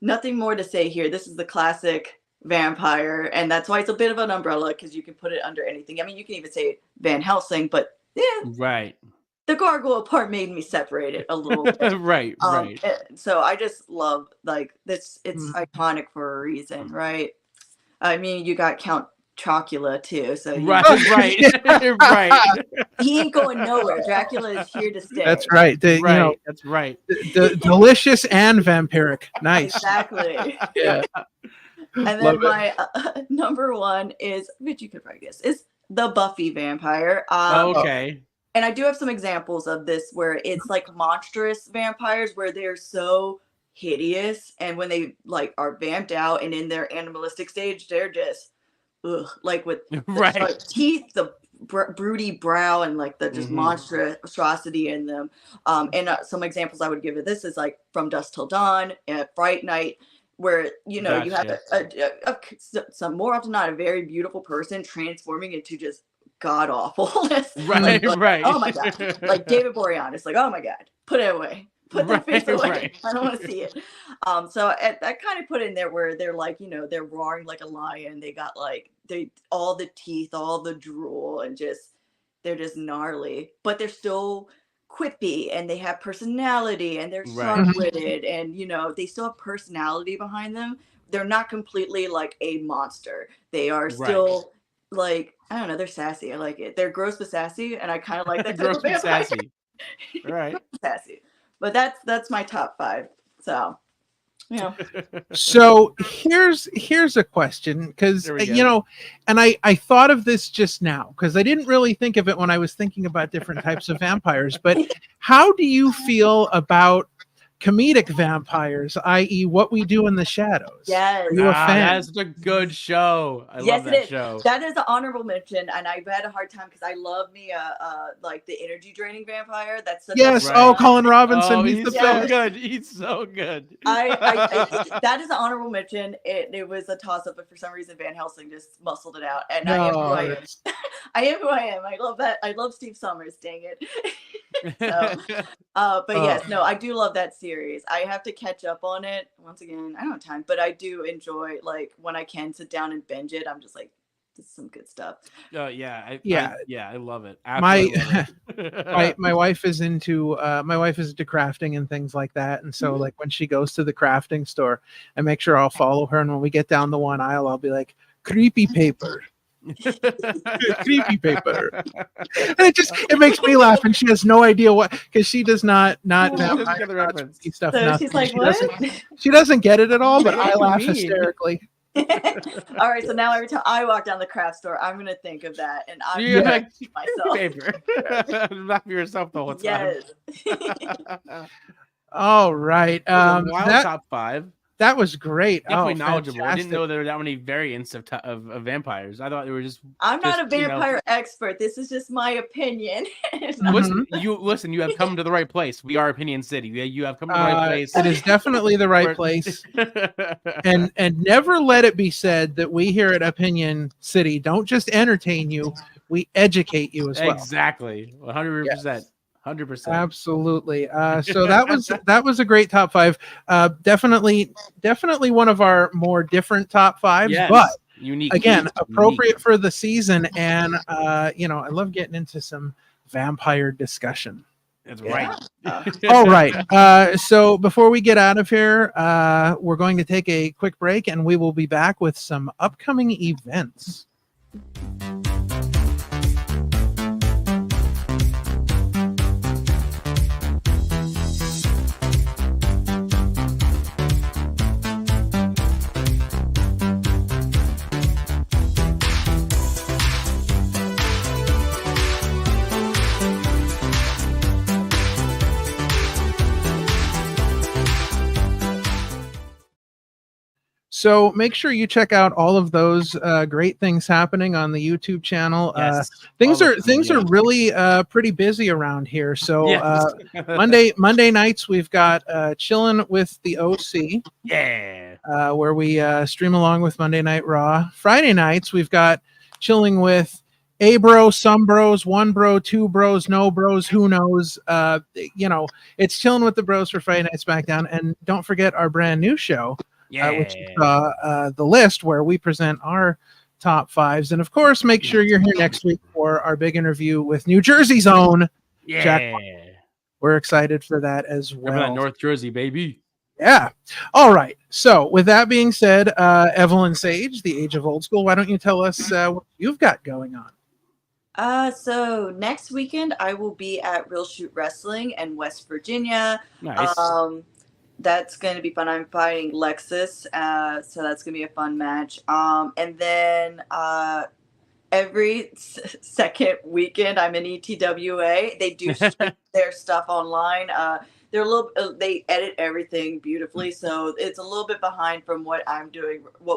Nothing more to say here. This is the classic vampire, and that's why it's a bit of an umbrella, because you can put it under anything. I mean, you can even say Van Helsing, but the gargoyle part made me separate it a little bit. Right. So I just love like this. It's iconic for a reason, right? I mean, you got Count Chocula too. So right. he ain't going nowhere. Dracula is here to stay. That's right. That's right. Delicious and vampiric. Nice. Exactly. Yeah. And then my number one is, which you could probably guess, is the Buffy vampire. Okay. And I do have some examples of this where it's like monstrous vampires where they're so hideous, and when they like are vamped out and in their animalistic stage, they're just like with the teeth, the broody brow, and like the just monstrosity in them. And some examples I would give of this is like From Dusk Till Dawn and Fright Night, where you have some, more often not, a very beautiful person transforming into just god awfulness. Right. Oh my god, like David Boreanaz, like, oh my god, put it away. Put that face away. I don't want to see it. So I kind of put in there where they're like, they're roaring like a lion. They got like all the teeth, all the drool, and they're just gnarly, but they're still quippy and they have personality and they're sharp-witted, and they still have personality behind them. They're not completely like a monster. They are still like, I don't know, they're sassy. I like it. They're gross but sassy, and I kind of like that. Gross but sassy. Right. Sassy. But that's my top 5. So, So here's a question, because and I thought of this just now because I didn't really think of it when I was thinking about different types of vampires. But how do you feel about comedic vampires, i.e., What We Do in the Shadows? Yes. Are you a fan? That's a good show. I love that show. That is an honorable mention, and I've had a hard time because I love me like the energy draining vampire. That's such Colin Robinson. Oh, he's so good. He's so good. I that is an honorable mention. It was a toss up, but for some reason Van Helsing just muscled it out, and I am who I am. I am who I am. I love that. I love Steve Summers. Dang it. But yes, no, I do love that series. I have to catch up on it. Once again, I don't have time, but I do enjoy, like, when I can sit down and binge it. I'm just like, this is some good stuff. I love it. My wife is into crafting and things like that, and so like when she goes to the crafting store, I make sure I'll follow her, and when we get down the one aisle, I'll be like, creepy paper. Creepy paper. And it makes me laugh, and she has no idea what, because she does not stuff. So she's like, what? She doesn't get it at all, but I laugh hysterically. All right, so now every time I walk down the craft store, I'm gonna think of that, and I'm gonna keep myself. Paper. Laugh for yourself the whole time. Yes. All right. Top 5. That was great. Definitely knowledgeable. Fantastic. I didn't know there were that many variants of vampires. I thought they were just. I'm not a vampire expert. This is just my opinion. Listen, you have come to the right place. We are Opinion City. You have come to the right place. It is definitely the right place. and never let it be said that we here at Opinion City don't just entertain you, we educate you as well. Exactly. 100%. Yes. 100%. Absolutely. So that was a great top 5. Definitely one of our more different top 5s, but unique. Again, appropriate for the season. And I love getting into some vampire discussion. That's right. All right. So before we get out of here, we're going to take a quick break, and we will be back with some upcoming events. So make sure you check out all of those great things happening on the YouTube channel. Yes. Things are really pretty busy around here. So Monday nights we've got Chilling with the OC. Yeah. Where we stream along with Monday Night Raw. Friday nights we've got Chilling with a bro, some bros, one bro, two bros, no bros, who knows? It's Chilling with the Bros for Friday Night SmackDown. And don't forget our brand new show. Which is the list where we present our top 5s. And of course, make sure you're here next week for our big interview with New Jersey's own Jack. We're excited for that as well. Remember that North Jersey, baby. Yeah. All right. So with that being said, Evelyn Sage, the Age of Old School, why don't you tell us what you've got going on? So next weekend I will be at Real Shoot Wrestling in West Virginia. Nice. That's going to be fun. I'm fighting Lexus, so that's going to be a fun match. And then every second weekend I'm in ETWA. They do stream their stuff online. They're a little. They edit everything beautifully, so it's a little bit behind from what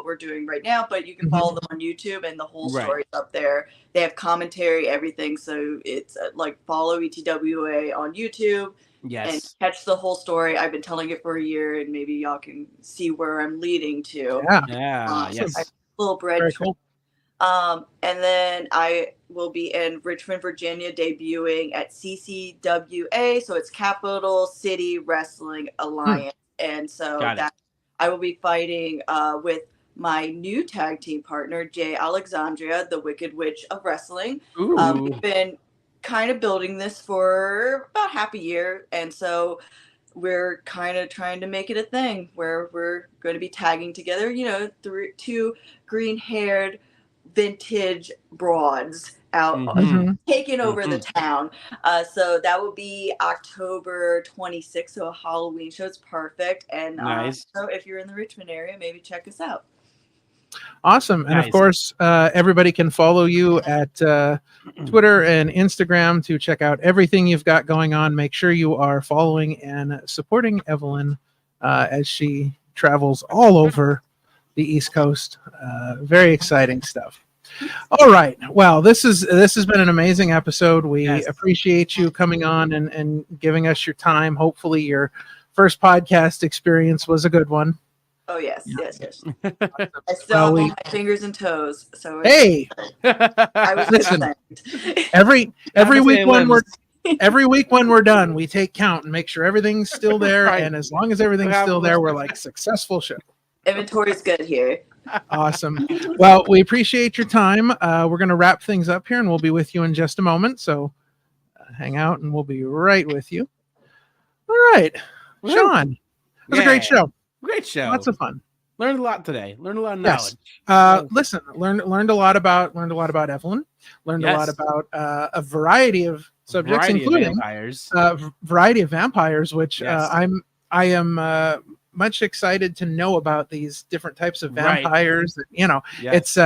we're doing right now. But you can follow them on YouTube, and the whole story's up there. They have commentary, everything. So it's like follow ETWA on YouTube. Yes. And catch the whole story. I've been telling it for a year, and maybe y'all can see where I'm leading to. Yeah. Yes. A little bread. Very cool. And then I will be in Richmond, Virginia, debuting at CCWA. So it's Capital City Wrestling Alliance. And so I will be fighting with my new tag team partner, Jay Alexandria, the Wicked Witch of Wrestling. We've been kind of building this for about half a year. And so we're kind of trying to make it a thing where we're going to be tagging together, two green-haired vintage broads out taking over the town. So that will be October 26th, so a Halloween show. It's perfect. And so if you're in the Richmond area, maybe check us out. Awesome. And of course, everybody can follow you at Twitter and Instagram to check out everything you've got going on. Make sure you are following and supporting Evelyn as she travels all over the East Coast. Very exciting stuff. All right. Well, this has been an amazing episode. We appreciate you coming on and giving us your time. Hopefully your first podcast experience was a good one. Oh, yes. I still have my fingers and toes. So hey, I was listen. Every week when we're done, we take count and make sure everything's still there. And as long as everything's still there, we're like successful show. Inventory's good here. Awesome. Well, we appreciate your time. We're going to wrap things up here, and we'll be with you in just a moment. So hang out, and we'll be right with you. All right, Sean. It was a great show. Great show. Lots of fun. Learned a lot today. Learned a lot of knowledge. Listen, learned a lot about Evelyn. Learned a lot about a variety of subjects, including variety of vampires, which I am much excited to know about these different types of vampires. It's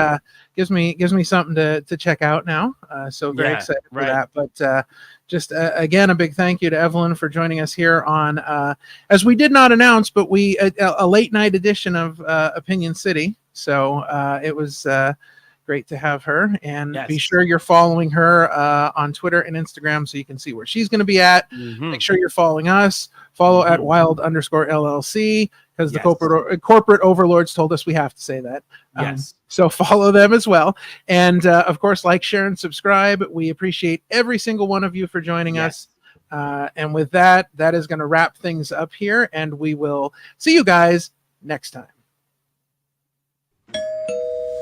gives me something to check out now. So very excited for that. But just again, a big thank you to Evelyn for joining us here on, as we did not announce, but a late night edition of Opinion City. So it was great to have her, and be sure you're following her on Twitter and Instagram so you can see where she's going to be at. Make sure you're following us. Follow at wild_LLC, because the corporate overlords told us we have to say that. So follow them as well. And of course, like, share, and subscribe. We appreciate every single one of you for joining us. And with that is going to wrap things up here, and we will see you guys next time.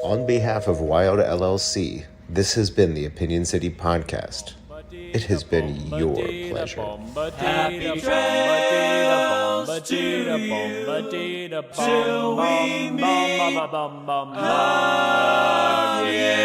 On behalf of Wild LLC, this has been the Opinion City Podcast. It has been your pleasure. Happy trails till we meet again.